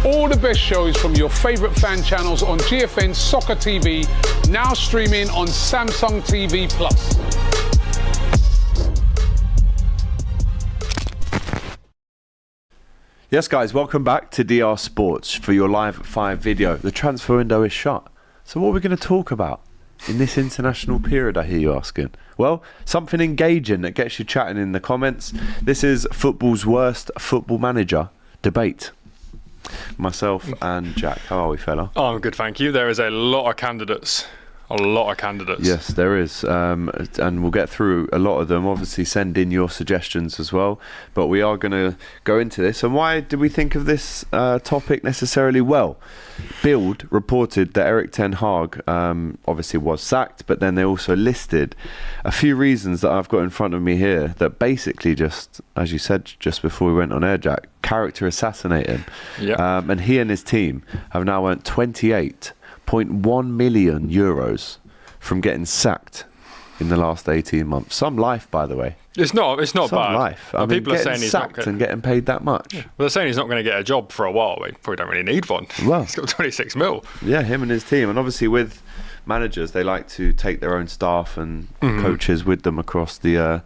all the best shows from your favourite fan channels on GFN Soccer TV, now streaming on Samsung TV Plus. Yes, guys, welcome back to DR Sports for your Live at 5 video. The transfer window is shut. So what are we going to talk about in this international period, I hear you asking? Well, something engaging that gets you chatting in the comments. This is football's worst football manager debate. Myself and Jack. How are we, fella? Oh, I'm good, thank you. There is a lot of candidates. Yes, there is, and we'll get through a lot of them. Obviously, send in your suggestions as well, but we are going to go into this. And why did we think of this topic necessarily? Well, Bild reported that Erik ten Hag obviously was sacked, but then they also listed a few reasons that I've got in front of me here that basically just, as you said just before we went on air, Jack, character assassinating. Yeah. And he and his team have now earned 28.1 million euros from getting sacked in the last 18 months. Some life, by the way. It's not Some bad. life. I mean, people are getting saying he's sacked and getting paid that much. Yeah. Well, they're saying he's not going to get a job for a while. We probably don't really need one. Well, he's got 26 mil. Yeah, him and his team. And obviously with managers, they like to take their own staff and coaches with them across the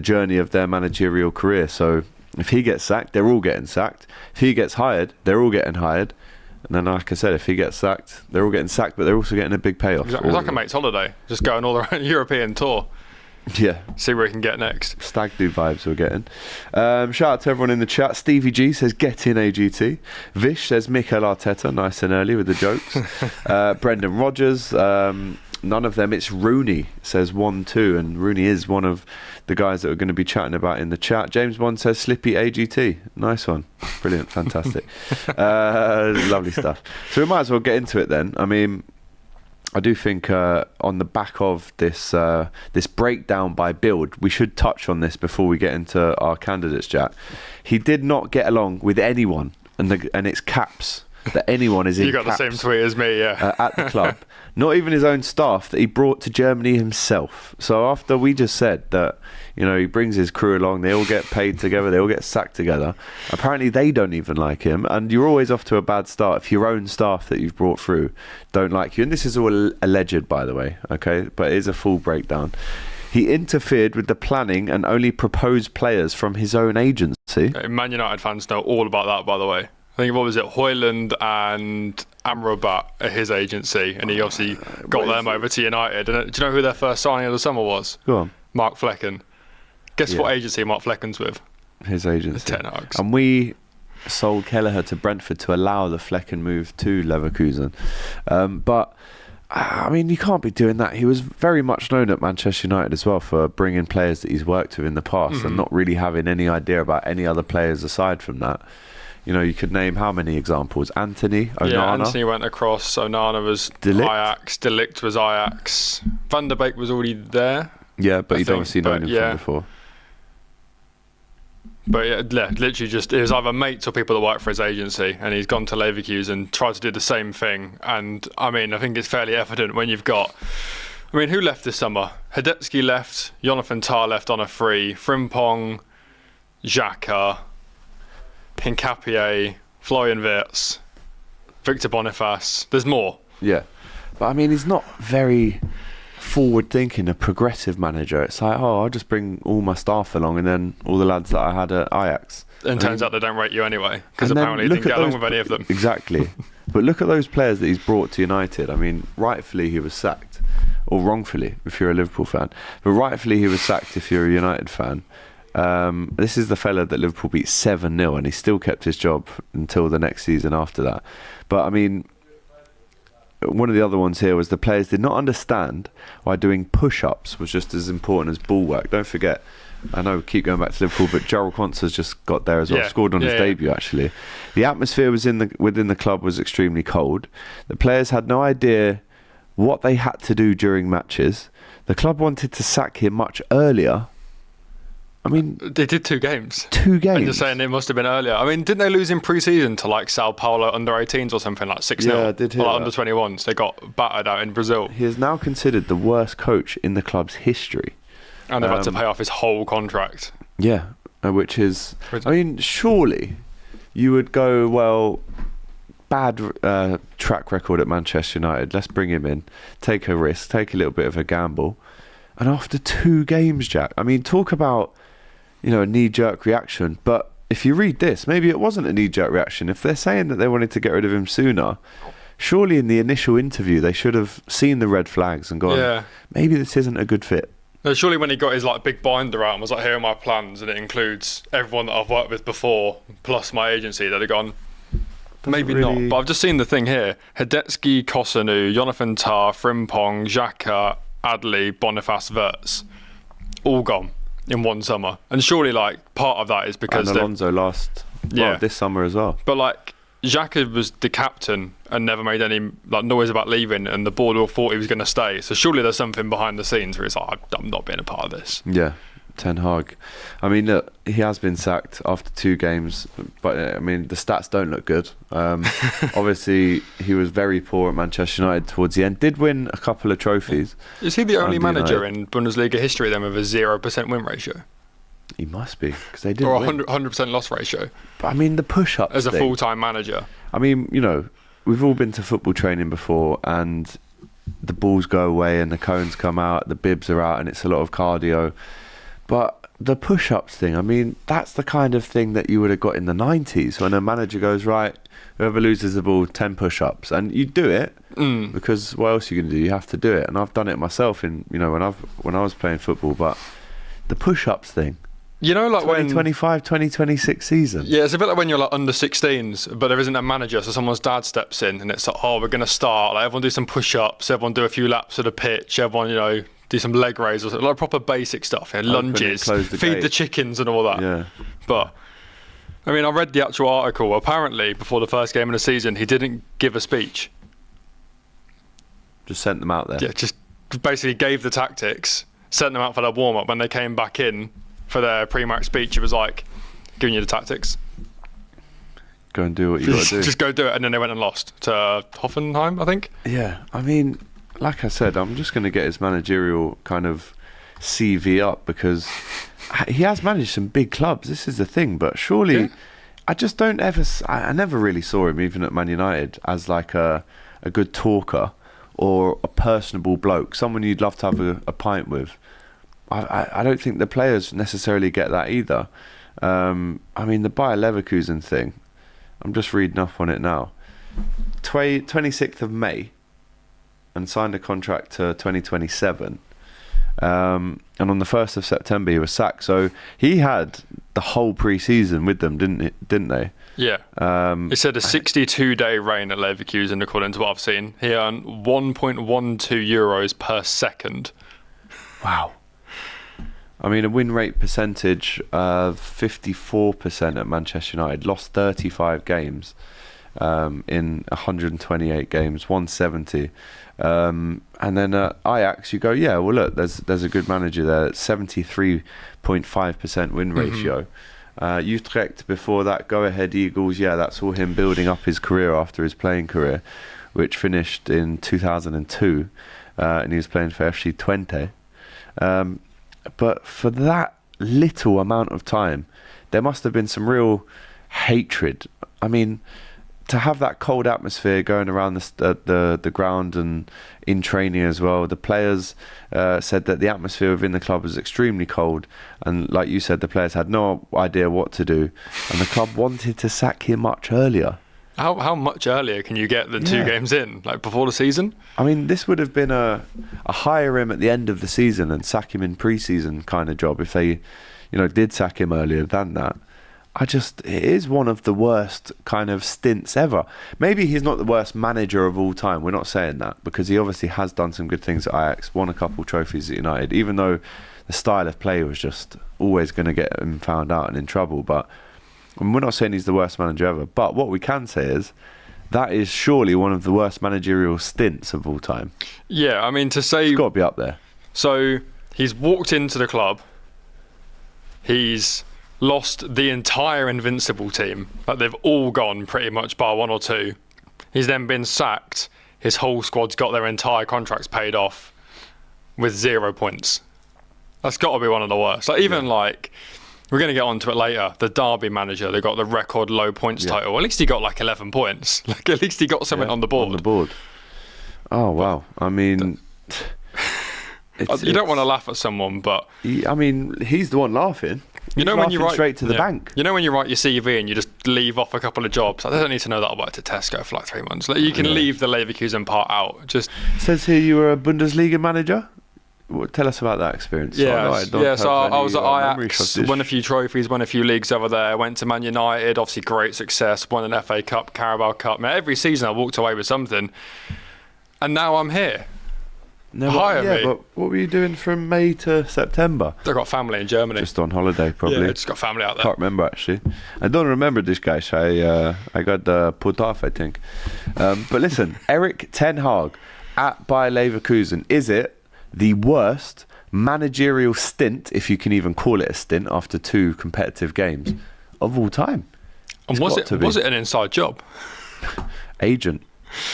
journey of their managerial career. So if he gets sacked, they're all getting sacked. If he gets hired, they're all getting hired. And then, like I said, if he gets sacked, they're all getting sacked, but they're also getting a big payoff. Exactly. It's like a mate's holiday, just going all around European tour. Yeah. See where he can get next. Stag do vibes we're getting. Shout out to everyone in the chat. Stevie G says, get in AGT. Vish says, Mikel Arteta, nice and early with the jokes. Brendan Rodgers, none of them. It's Rooney, says 1-2, and Rooney is one of the guys that we're going to be chatting about in the chat. James Bond says, Slippy AGT. Nice one. Brilliant. Fantastic. Lovely stuff. So we might as well get into it then. I mean, I do think on the back of this this breakdown by Bild, we should touch on this before we get into our candidates, Jack. He did not get along with anyone, and it's caps that anyone is in. You got caps, the same tweet as me, yeah. at the club. Not even his own staff that he brought to Germany himself. So after we just said that, you know, he brings his crew along, they all get paid together, they all get sacked together. Apparently they don't even like him, and you're always off to a bad start if your own staff that you've brought through don't like you. And this is all alleged, by the way, okay? But it is a full breakdown. He interfered with the planning and only proposed players from his own agency. Man United fans know all about that, by the way. I think, what was it, Højlund and Amrabat at his agency, and he obviously got them over to United. And do you know who their first signing of the summer was? Go on. Mark Flecken. Guess what agency Mark Flecken's with? His agency. Ten Hag's. And we sold Kelleher to Brentford to allow the Flecken move to Leverkusen. But, I mean, you can't be doing that. He was very much known at Manchester United as well for bringing players that he's worked with in the past and not really having any idea about any other players aside from that. You know, you could name how many examples? Anthony, Onana. Yeah, Anthony went across. Onana was Ajax. De Ligt was Ajax. Van der Beek was already there. Yeah, but you'd obviously known him from before. But yeah, literally just, it was either mates or people that work for his agency, and he's gone to Leverkusen and tried to do the same thing. And I mean, I think it's fairly evident when you've got, I mean, who left this summer? Hidetsky left, Jonathan Tah left on a free, Frimpong, Xhaka, Hincapié, Florian Wirtz, Victor Boniface. There's more. Yeah. But I mean, he's not very forward-thinking, a progressive manager. It's like, oh, I'll just bring all my staff along and then all the lads that I had at Ajax. And turns out they don't rate you anyway, because apparently he didn't get along with any of them. Exactly. But look at those players that he's brought to United. I mean, rightfully he was sacked. Or wrongfully, if you're a Liverpool fan. But rightfully he was sacked if you're a United fan. This is the fella that Liverpool beat 7-0, and he still kept his job until the next season after that. But I mean, one of the other ones here was the players did not understand why doing push-ups was just as important as ball work. Don't forget, I know we keep going back to Liverpool, but Jarrell Quansah's just got there as well, scored on his debut actually. The atmosphere was within the club was extremely cold. The players had no idea what they had to do during matches. The club wanted to sack him much earlier. I mean, they did 2 games. 2 games. I'm just saying it must have been earlier. I mean, didn't they lose in pre-season to like Sao Paulo under-18s or something, like 6-0? Yeah, I did hear like that. Under-21s. They got battered out in Brazil. He is now considered the worst coach in the club's history. And they've had to pay off his whole contract. Yeah, which is, I mean, surely you would go, well, bad track record at Manchester United. Let's bring him in, take a risk, take a little bit of a gamble. And after 2 games, Jack, I mean, talk about, a knee-jerk reaction. But if you read this, maybe it wasn't a knee-jerk reaction. If they're saying that they wanted to get rid of him sooner, surely in the initial interview they should have seen the red flags and gone, maybe this isn't a good fit. No, surely when he got his big binder out and was like, here are my plans, and it includes everyone that I've worked with before, plus my agency, they'd have gone, maybe not. But I've just seen the thing here. Hidetski, Kosanu, Jonathan Tah, Frimpong, Xhaka, Adley, Boniface, Wirtz, all gone in one summer. And surely part of that is because... And Alonso this summer as well. But Xhaka was the captain and never made any noise about leaving, and the board all thought he was going to stay. So surely there's something behind the scenes where it's I'm not being a part of this. Yeah, Ten Hag. I mean, look, he has been sacked after 2 games, but I mean the stats don't look good. Obviously, he was very poor at Manchester United towards the end. Did win a couple of trophies. Is he the only manager in Bundesliga history then with a 0% win ratio? He must be, because they didn't or win. 100% loss ratio. But I mean, the push-ups as a full-time manager. I mean, we've all been to football training before, and the balls go away and the cones come out, the bibs are out, and it's a lot of cardio. But the push-ups thing, I mean, that's the kind of thing that you would have got in the 90s when a manager goes, right, whoever loses the ball, 10 push-ups. And you do it, because what else are you going to do? You have to do it. And I've done it myself when I was playing football. But the push-ups thing, 2025, 2026 season. Yeah, it's a bit like when you're under 16s, but there isn't a manager, so someone's dad steps in and it's we're going to start. Everyone do some push-ups, everyone do a few laps of the pitch, everyone, do some leg raises, proper basic stuff, lunges, feed the chickens and all that. Yeah. But, I mean, I read the actual article. Apparently, before the first game of the season, he didn't give a speech. Just sent them out there. Yeah, just basically gave the tactics, sent them out for their warm-up. When they came back in for their pre-match speech, it was giving you the tactics. Go and do what you got to do. Just go do it. And then they went and lost to Hoffenheim, I think. Yeah, I mean, like I said, I'm just going to get his managerial kind of CV up, because he has managed some big clubs. This is the thing. But surely, I just don't ever... I never really saw him, even at Man United, as a good talker or a personable bloke, someone you'd love to have a pint with. I don't think the players necessarily get that either. I mean, the Bayer Leverkusen thing, I'm just reading up on it now. 26th of May, and signed a contract to 2027. And on the 1st of September, he was sacked. So he had the whole pre-season with them, didn't they? Yeah. It said a 62-day reign at Leverkusen, according to what I've seen. He earned 1.12 euros per second. Wow. I mean, a win rate percentage of 54% at Manchester United. Lost 35 games in 128 games, 170. And then at Ajax, you go, yeah, well, look, there's a good manager there. 73.5% win ratio. Utrecht before that, Go Ahead Eagles, yeah, that's all him building up his career after his playing career, which finished in 2002, and he was playing for FC Twente. But for that little amount of time, there must have been some real hatred. I mean, to have that cold atmosphere going around the ground and in training as well. The players said that the atmosphere within the club was extremely cold, and like you said, the players had no idea what to do, and the club wanted to sack him much earlier. How much earlier can you get than 2 games in, before the season? I mean, this would have been a hire him at the end of the season and sack him in pre-season kind of job if they, did sack him earlier than that. It is one of the worst kind of stints ever. Maybe he's not the worst manager of all time. We're not saying that, because he obviously has done some good things at Ajax, won a couple trophies at United, even though the style of play was just always going to get him found out and in trouble. But we're not saying he's the worst manager ever. But what we can say is that is surely one of the worst managerial stints of all time. Yeah, I mean, to say... It's got to be up there. So he's walked into the club. He's lost the entire Invincible team. They've all gone pretty much bar 1 or 2. He's then been sacked. His whole squad's got their entire contracts paid off with 0 points. That's got to be one of the worst. We're going to get onto it later. The Derby manager, they got the record low points title. At least he got like 11 points. Like at least he got something on the board. On the board. Oh wow! I mean, you don't want to laugh at someone, but I mean, he's the one laughing. You know when you write straight to the bank. You know when you write your CV and you just leave off a couple of jobs. Like, they don't need to know that I worked at Tesco for like 3 months. Like, you can leave the Leverkusen part out. Just says here you were a Bundesliga manager. Tell us about that experience. So I was at Ajax, won a few trophies, won a few leagues over there. Went to Man United, obviously great success. Won an FA Cup, Carabao Cup. Man, every season I walked away with something, and now I'm here. Hire me. But what were you doing from May to September? I've got family in Germany. Just on holiday, probably. Yeah, just got family out there. Can't remember actually. I don't remember this guy. I got put off, I think. But listen, Erik ten Hag at Bayer Leverkusen. Is it the worst managerial stint, if you can even call it a stint, after 2 competitive games of all time? And was it an inside job? Agent.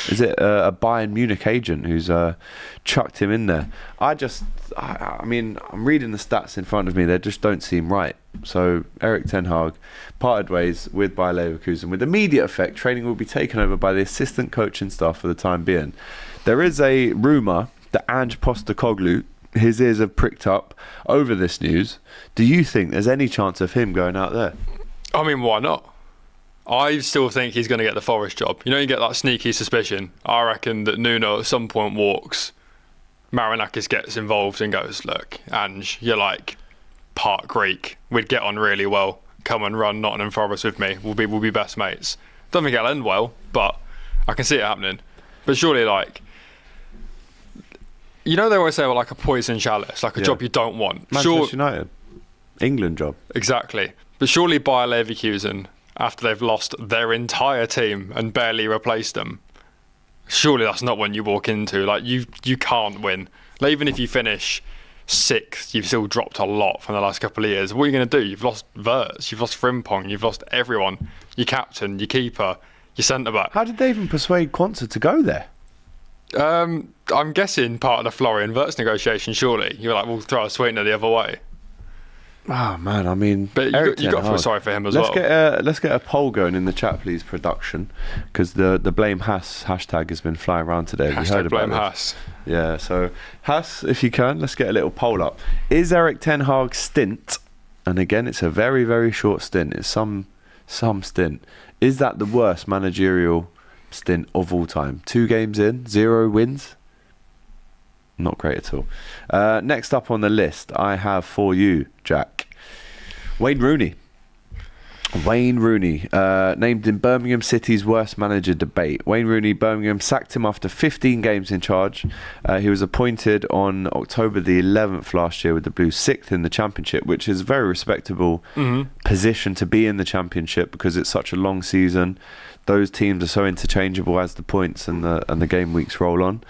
Is it a Bayern Munich agent who's chucked him in there? I mean, I'm reading the stats in front of me. They just don't seem right. So Erik ten Hag parted ways with Bayer Leverkusen. With immediate effect, training will be taken over by the assistant coaching staff for the time being. There is a rumour that Ange Postecoglou, his ears have pricked up over this news. Do you think there's any chance of him going out there? I mean, why not? I still think he's going to get the Forest job. You know, you get that sneaky suspicion. I reckon that Nuno at some point walks, Marinakis gets involved and goes, look, Ange, you're like part Greek. We'd get on really well. Come and run Nottingham Forest with me. We'll be best mates. Don't think it'll end well, but I can see it happening. But surely, like, you know, they always say, well, like a poison chalice, like a job you don't want. Manchester United. England job. Exactly. But surely Bayer Leverkusen, after they've lost their entire team and barely replaced them, surely that's not one you walk into. Like, you can't win. Like, even if you finish 6th, you've still dropped a lot from the last couple of years. What are you going to do? You've lost Wirtz, you've lost Frimpong, you've lost everyone. Your captain, your keeper, your centre-back. How did they even persuade Quansah to go there? I'm guessing part of the Florian Wirtz negotiation, surely. You're like, we'll throw a sweetener the other way. Oh man, I mean, but you got to feel sorry for him as well. Let's get a poll going in the chat, please, production, because the blame Haas hashtag has been flying around today. Have you heard about blame Haas? Yeah, so Haas, if you can, let's get a little poll up. Is Erik ten Hag's stint, and again, it's a very, very short stint. It's some stint. Is that the worst managerial stint of all time? 2 games in, 0 wins. Not great at all. Next up on the list, I have for you, Jack, Wayne Rooney. Named in Birmingham City's worst manager debate. Wayne Rooney, Birmingham sacked him after 15 games in charge. He was appointed on October the 11th last year with the Blues 6th in the Championship, which is a very respectable position to be in the Championship because it's such a long season. Those teams are so interchangeable as the points and the game weeks roll on.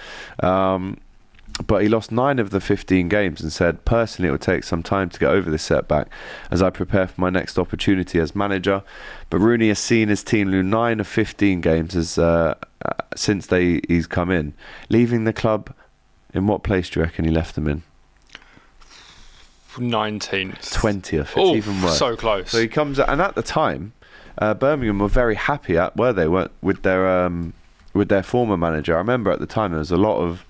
But he lost 9 of the 15 games and said, personally, it will take some time to get over this setback as I prepare for my next opportunity as manager. But Rooney has seen his team lose 9 of 15 games since he's come in. Leaving the club, in what place do you reckon he left them in? 19th. 20th. It's even worse. So close. So he comes, and at the time, Birmingham were very happy with their former manager. I remember at the time there was a lot of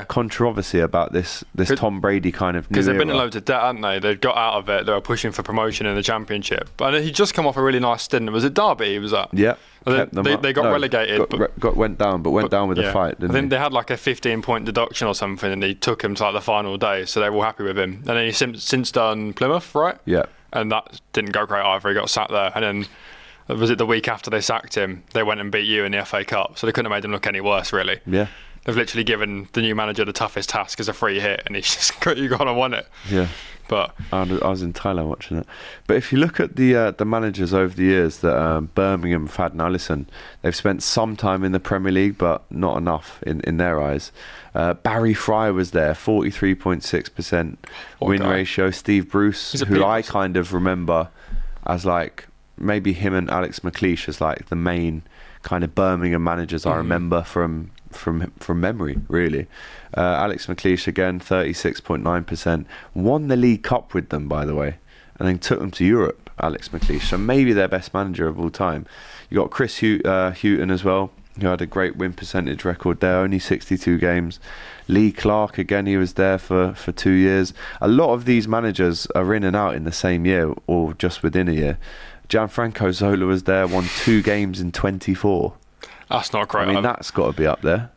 controversy about this Tom Brady kind of new because they've been in loads of debt, haven't they? They'd got out of it. They were pushing for promotion in the Championship. But he'd just come off a really nice stint. Was it Derby he was at? Yeah. They got relegated. Went down with a fight, didn't I think they had like a 15-point deduction or something, and he took him to like the final day, so they were all happy with him. And then he's since done Plymouth, right? Yeah. And that didn't go great either. He got sat there. And then was it the week after they sacked him, they went and beat you in the FA Cup, so they couldn't have made him look any worse, really. Yeah. They've literally given the new manager the toughest task as a free hit, and he's just gone and won it. Yeah. But I was in Thailand watching it. But if you look at the managers over the years that Birmingham have had, now listen, they've spent some time in the Premier League, but not enough in their eyes. Barry Fry was there, 43.6% win ratio. Steve Bruce, who I kind of remember as like maybe him and Alex McLeish as like the main kind of Birmingham managers I remember from memory, really. Alex McLeish again, 36.9%. Won the League Cup with them, by the way. and then took them to Europe, Alex McLeish. So maybe their best manager of all time. You got Chris Hughton as well, who had a great win percentage record there, only 62 games. Lee Clark, again, he was there for 2 years. A lot of these managers are in and out in the same year or just within a year. Gianfranco Zola was there, won 2 games in 24. That's not great. I mean, that's got to be up there.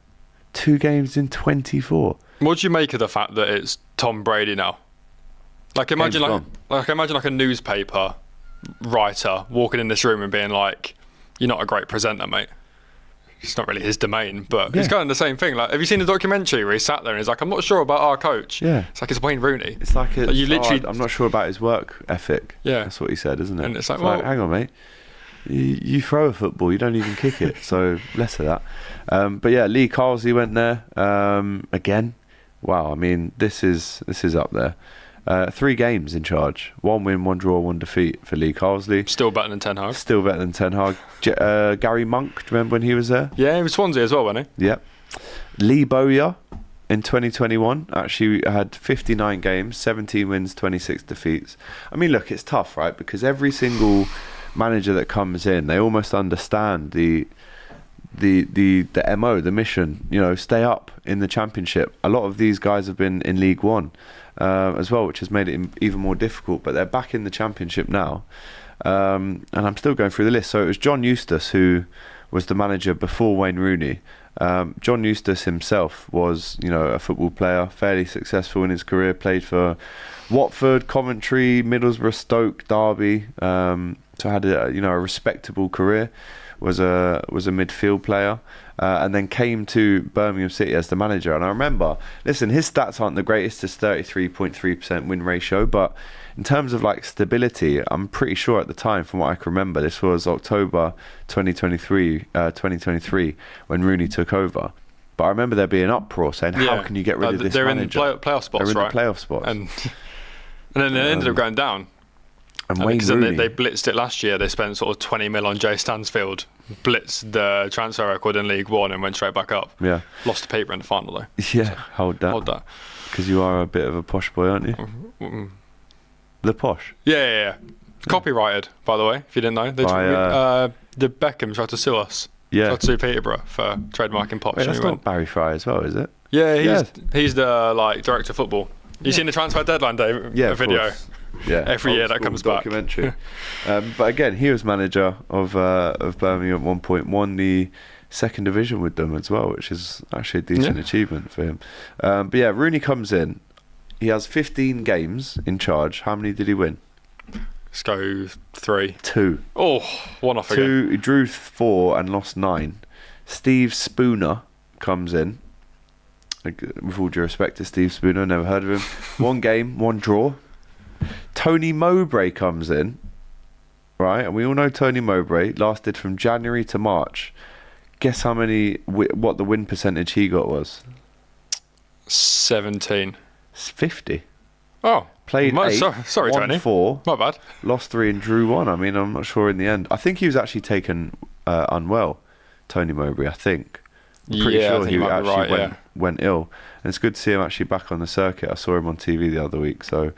2 games in 24. What do you make of the fact that it's Tom Brady now? Like imagine like a newspaper writer walking in this room and being like, "You're not a great presenter, mate." It's not really his domain, but it's kind of the same thing. Like, have you seen the documentary where he sat there and he's like, "I'm not sure about our coach." Yeah. It's like it's Wayne Rooney. It's like you literally. I'm not sure about his work ethic. Yeah. That's what he said, isn't it? And it's like, hang on, mate. You throw a football, you don't even kick it. So less of that. But yeah, Lee Carsley went there again. Wow, I mean, this is up there. 3 games in charge. 1 win, 1 draw, 1 defeat for Lee Carsley. Still better than Ten Hag. Still better than Ten Hag. Gary Monk, do you remember when he was there? Yeah, he was Swansea as well, wasn't he? Yep. Lee Bowyer in 2021 actually had 59 games, 17 wins, 26 defeats. I mean, look, it's tough, right? Because every single manager that comes in, they almost understand the MO, the mission, stay up in the Championship. A lot of these guys have been in League One as well, which has made it even more difficult, but they're back in the Championship now. And I'm still going through the list. So it was John Eustace who was the manager before Wayne Rooney. John Eustace himself was, a football player, fairly successful in his career, played for Watford, Coventry, Middlesbrough, Stoke, Derby, so had a respectable career. Was a midfield player, and then came to Birmingham City as the manager. And I remember, listen, his stats aren't the greatest. It's 33.3% win ratio, but in terms of like stability, I'm pretty sure at the time, from what I can remember, this was October 2023 when Rooney took over. But I remember there being uproar saying, "How can you get rid of this manager?" They're in playoff spots, They're in right? the playoff spots, and then they ended up going down. And Wayne Rooney, they blitzed it last year. They spent sort of 20 mil on Jay Stansfield, blitzed the transfer record in League One, and went straight back up. Yeah, lost to paper in the final though. Yeah, so, hold that. Because you are a bit of a posh boy, aren't you? The posh. Yeah. Copyrighted, by the way, if you didn't know. The Beckham tried to sue us. Yeah. Tried to sue Peterborough for trademarking posh. Wait, that's not Barry Fry as well, is it? Yeah, he's the director of football. You seen the transfer deadline day video? Course. Yeah, every year that comes documentary. But again, he was manager of Birmingham at one point, won the 2nd division with them as well, which is actually a decent achievement for him. But yeah, Rooney comes in. He has 15 games in charge. How many did he win? Let's go 3. 2. Oh, 1 off 2, again. he drew 4 and lost 9. Steve Spooner comes in. With all due respect to Steve Spooner, never heard of him. 1 game, 1 draw. Tony Mowbray comes in, right? And we all know Tony Mowbray lasted from January to March. Guess how many? What the win percentage he got was? 17. It's 50. Oh, played 8. Sorry, won Tony. 4. My bad. Lost 3 and drew 1. I mean, I'm not sure in the end. I think he was actually taken unwell. Tony Mowbray, I think. I'm pretty sure he actually went ill. And it's good to see him actually back on the circuit. I saw him on TV the other week, so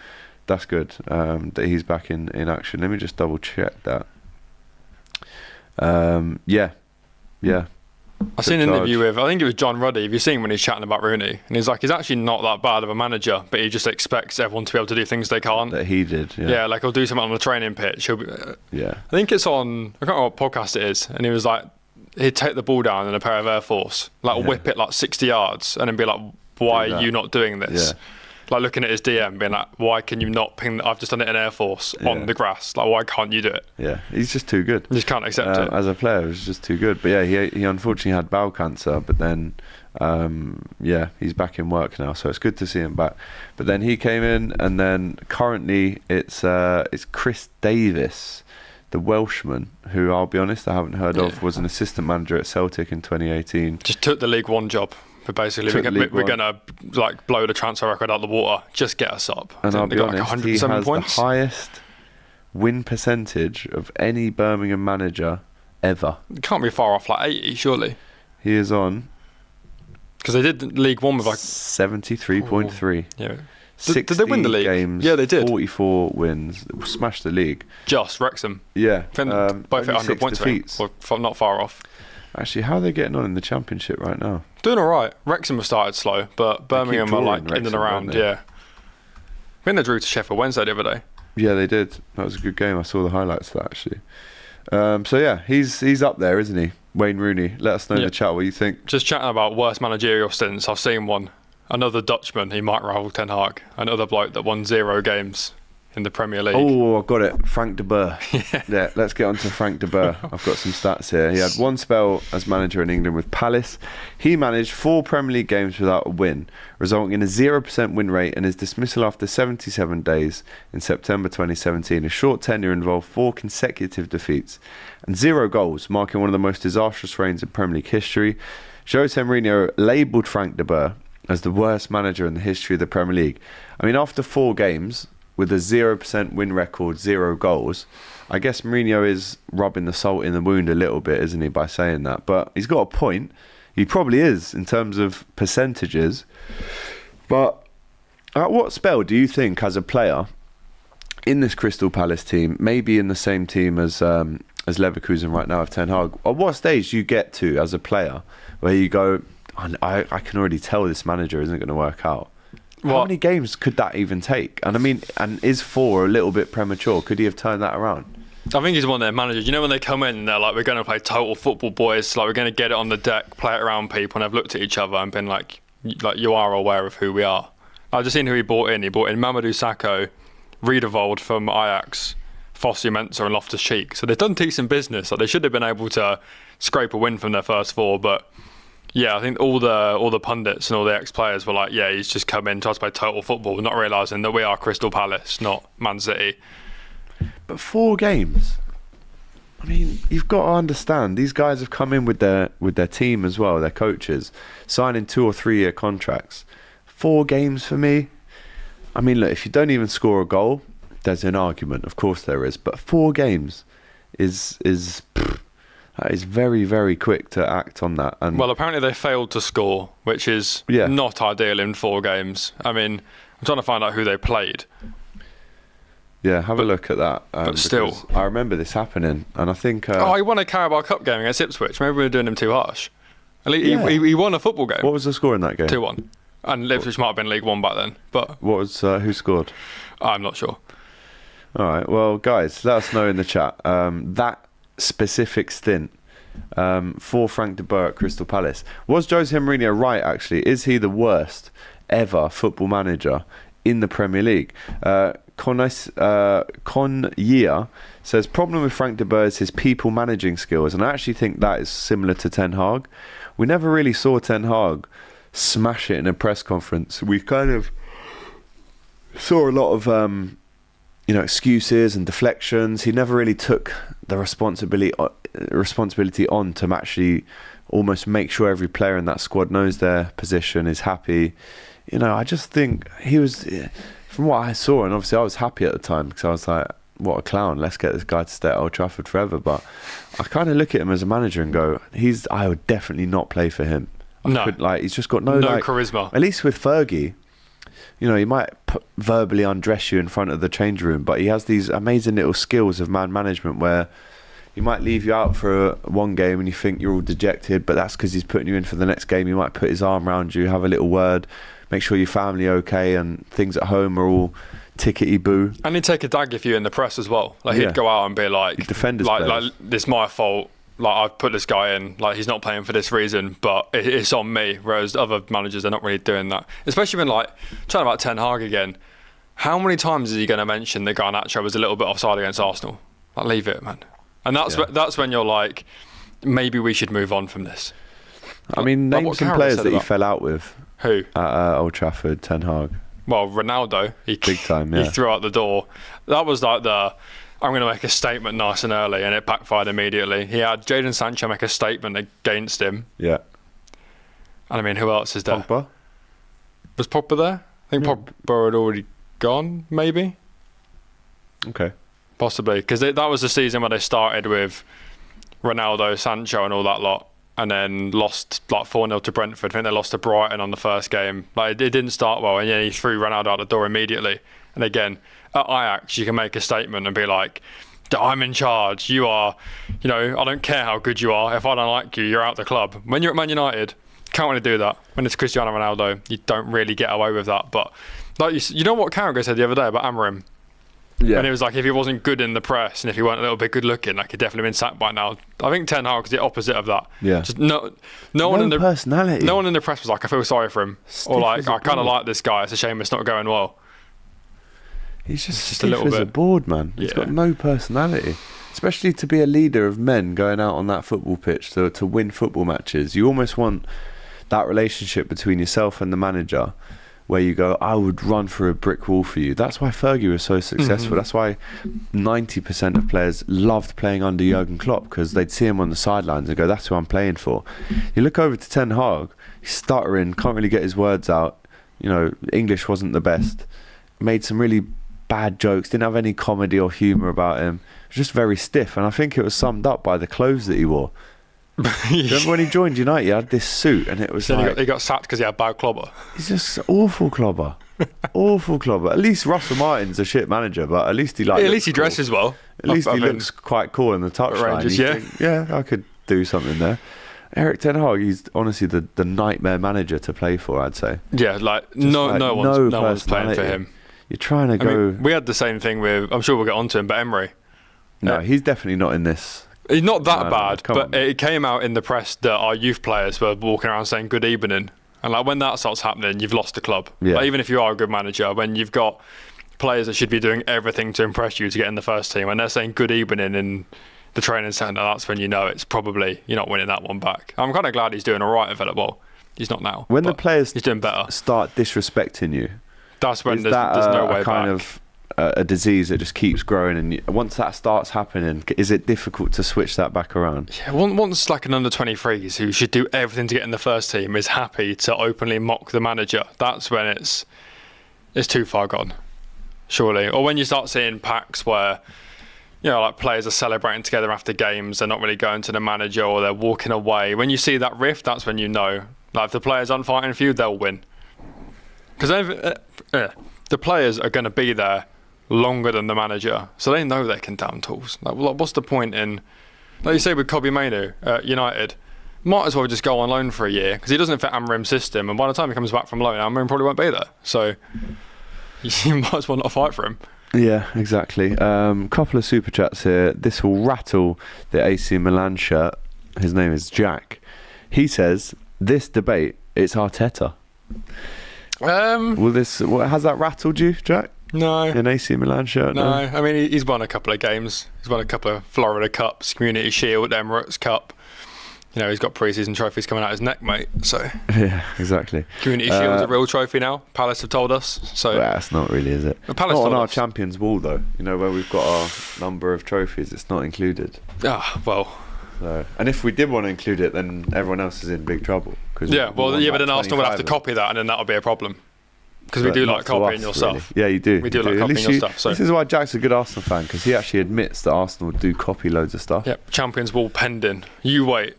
that's good that he's back in action. Let me just double check that. Yeah. I seen an interview with, I think it was John Ruddy. Have you seen when he's chatting about Rooney? And he's like, he's actually not that bad of a manager, but he just expects everyone to be able to do things they can't. That he did, yeah. Like he'll do something on the training pitch. He'll be, I think it's on, I can't remember what podcast it is. And he was like, he'd take the ball down in a pair of Air Force, whip it 60 yards, and then be like, why are you not doing this? Yeah. Like looking at his DM, being like, why can you not ping? I've just done it in Air Force on the grass. Like, why can't you do it? Yeah, he's just too good. You just can't accept it. As a player, he's just too good. But yeah, he unfortunately had bowel cancer. But then, he's back in work now, so it's good to see him back. But then he came in, and then currently it's Chris Davis, the Welshman, who I'll be honest, I haven't heard of, was an assistant manager at Celtic in 2018. Just took the League One job. But basically, we're going to blow the transfer record out of the water. Just get us up. And I'll be honest, he has points. the highest win percentage of any Birmingham manager ever. It can't be far off 80, surely. He is on. Because they did League One with 73.3. Yeah. Did they win the league? Games, yeah, they did. 44 wins. Smashed the league. Just Wrexham. Yeah. Both at 100 points, defeats. Or not far off. Actually, how are they getting on in the Championship right now? Doing all right. Wrexham have started slow, but Birmingham are like in and around. Yeah. I think they drew to Sheffield Wednesday the other day. Yeah, they did. That was a good game. I saw the highlights of that, actually. So yeah, he's up there, isn't he? Wayne Rooney. Let us know in the chat what you think. Just chatting about worst managerial stints, I've seen one. Another Dutchman, he might rival Ten Hag. Another bloke that won 0 games in the Premier League. Oh, I've got it. Frank de Boer. Yeah, let's get on to Frank de Boer. I've got some stats here. He had one spell as manager in England with Palace. He managed 4 Premier League games without a win, resulting in a 0% win rate, and his dismissal after 77 days in September 2017. His short tenure involved 4 consecutive defeats and 0 goals, marking one of the most disastrous reigns in Premier League history. Jose Mourinho labelled Frank de Boer as the worst manager in the history of the Premier League. I mean, after 4 games with a 0% win record, 0 goals, I guess Mourinho is rubbing the salt in the wound a little bit, isn't he, by saying that? But he's got a point. He probably is in terms of percentages. But at what spell do you think, as a player in this Crystal Palace team, maybe in the same team as Leverkusen right now of Ten Hag, at what stage do you get to as a player where you go, I can already tell this manager isn't going to work out? How many games could that even take? And I mean, and is 4 a little bit premature? Could he have turned that around? I think he's one of their managers. You know, when they come in and they're like, we're going to play total football, boys. Like, we're going to get it on the deck, play it around people. And they've looked at each other and been like you are aware of who we are. I've just seen who he brought in. He brought in Mamadou Sakho, Riederwald from Ajax, Fosu Mensah and Loftus-Cheek. So they've done decent business. Like, they should have been able to scrape a win from their first 4, but yeah, I think all the pundits and all the ex-players were like, yeah, he's just come in, tried to play total football, not realising that we are Crystal Palace, not Man City. But 4 games. I mean, you've got to understand, these guys have come in with their team as well, their coaches, signing 2 or 3 year contracts. 4 games for me. I mean, look, if you don't even score a goal, there's an argument. Of course there is. But 4 games is very, very quick to act on that. And well, apparently they failed to score, which is not ideal in 4 games. I mean, I'm trying to find out who they played. Yeah, have a look at that. But still, I remember this happening, and I think... he won a Carabao Cup game against Ipswich. Maybe we're doing him too harsh. He won a football game. What was the score in that game? 2-1. And Ipswich might have been League One back then. But what was who scored? I'm not sure. All right, well, guys, let us know in the chat. That specific stint for Frank de Boer at Crystal Palace. Was Jose Mourinho right, actually? Is he the worst ever football manager in the Premier League? Conyear says, problem with Frank de Boer is his people managing skills, and I actually think that is similar to Ten Hag. We never really saw Ten Hag smash it in a press conference. We kind of saw a lot of excuses and deflections. He never really took the responsibility on to actually almost make sure every player in that squad knows their position, is happy. You know, I just think he was, from what I saw, and obviously I was happy at the time because I was like, what a clown, let's get this guy to stay at Old Trafford forever. But I kind of look at him as a manager and go, I would definitely not play for him. He's just got no charisma. At least with Fergie, you know, he might verbally undress you in front of the change room, but he has these amazing little skills of man management where he might leave you out for one game and you think you're all dejected, but that's because he's putting you in for the next game. He might put his arm around you, have a little word, make sure your family are okay and things at home are all tickety-boo. And he'd take a dag if you're in the press as well. Like, he'd go out and be like, he'd defend his players. Like, this is my fault. Like, I've put this guy in. Like, he's not playing for this reason, but it's on me. Whereas other managers, they're not really doing that. Especially when, like, talking about Ten Hag again, how many times is he going to mention that Garnacho was a little bit offside against Arsenal? Like, leave it, man. And that's when you're like, maybe we should move on from this. I mean, name some players that he fell out with. Who? At Old Trafford, Ten Hag. Well, Ronaldo. Big time, yeah. He threw out the door. That was like I'm going to make a statement nice and early, and it backfired immediately. He had Jadon Sancho make a statement against him. Yeah. And I mean, who else is there? Pogba? Was Pogba there? I think Pogba had already gone, maybe? Okay. Possibly, because that was the season where they started with Ronaldo, Sancho and all that lot. and then lost like 4-0 to Brentford. I think they lost to Brighton on the first game. Like it didn't start well, and he threw Ronaldo out the door immediately. And again, at Ajax, you can make a statement and be like, I'm in charge. You are, I don't care how good you are. If I don't like you, you're out the club. When you're at Man United, can't really do that. When it's Cristiano Ronaldo, you don't really get away with that. But like you know what Carragher said the other day about Amorim? Yeah. And it was like, if he wasn't good in the press and if he weren't a little bit good looking, like he'd definitely been sacked by now. I think Ten Hag's the opposite of that. Yeah. Just no one in the personality. No one in the press was like, I feel sorry for him, or like, I kind of like this guy. It's a shame it's not going well. He's just a little bit a board, man. He's got no personality, especially to be a leader of men going out on that football pitch to win football matches. You almost want that relationship between yourself and the manager, where you go, I would run through a brick wall for you. That's why Fergie was so successful. That's why 90% of players loved playing under Jurgen Klopp, because they'd see him on the sidelines and go, that's who I'm playing for. You look over to Ten Hag, he's stuttering, can't really get his words out. English wasn't the best. Made some really bad jokes, didn't have any comedy or humour about him. It was just very stiff, and I think it was summed up by the clothes that he wore. Remember when he joined United, he had this suit, and it was like... He got sacked because he had bad clobber. He's just awful clobber. Awful clobber. At least Russell Martin's a shit manager, but at least he he dresses well. At least he looks quite cool in the touchline. I could do something there. Erik Ten Hag, he's honestly the nightmare manager to play for, I'd say. Yeah, no one's playing for him. You're trying to go... we had the same thing with... I'm sure we'll get onto him, but Emery. No, he's definitely not in this. He's not that bad, but it came out in the press that our youth players were walking around saying good evening. And like when that starts happening, you've lost the club. Yeah. Like, even if you are a good manager, when you've got players that should be doing everything to impress you to get in the first team, and they're saying good evening in the training centre, that's when you know it's probably you're not winning that one back. I'm kind of glad he's doing all right at Villa. Well, he's not now. When the players he's doing better. Start disrespecting you, that's when there's no way kind back. Of a disease that just keeps growing, and once that starts happening, is it difficult to switch that back around? Yeah, once like an under-23s who should do everything to get in the first team is happy to openly mock the manager, that's when it's too far gone, surely. Or when you start seeing packs where like players are celebrating together after games, they're not really going to the manager, or they're walking away. When you see that rift, that's when you know, like, if the players aren't fighting for you, they'll win. Because the players are going to be there longer than the manager, so they know they can damn tools. Like, what's the point in, like you say with Kobbie Mainoo at United, might as well just go on loan for a year, because he doesn't fit Amorim's system, and by the time he comes back from loan, Amorim probably won't be there. So you might as well not fight for him. Yeah, exactly. Couple of super chats here. This will rattle the AC Milan shirt. His name is Jack. He says, this debate, it's Arteta. Has that rattled you, Jack? No. An AC Milan shirt? No. I mean, he's won a couple of games. He's won a couple of Florida Cups, Community Shield, Emirates Cup. He's got pre-season trophies coming out his neck, mate. So yeah, exactly. Community Shield's a real trophy now. Palace have told us. So that's not really, is it? Palace not on our Champions wall, though. Where we've got our number of trophies, it's not included. Well. So, and if we did want to include it, then everyone else is in big trouble. But then Arsenal would have to copy that, and then that'll be a problem. Because we do like copying your stuff. Yeah, you do. We do like copying your stuff. So this is why Jack's a good Arsenal fan, because he actually admits that Arsenal do copy loads of stuff. Yep, Champions Wall pending. You wait.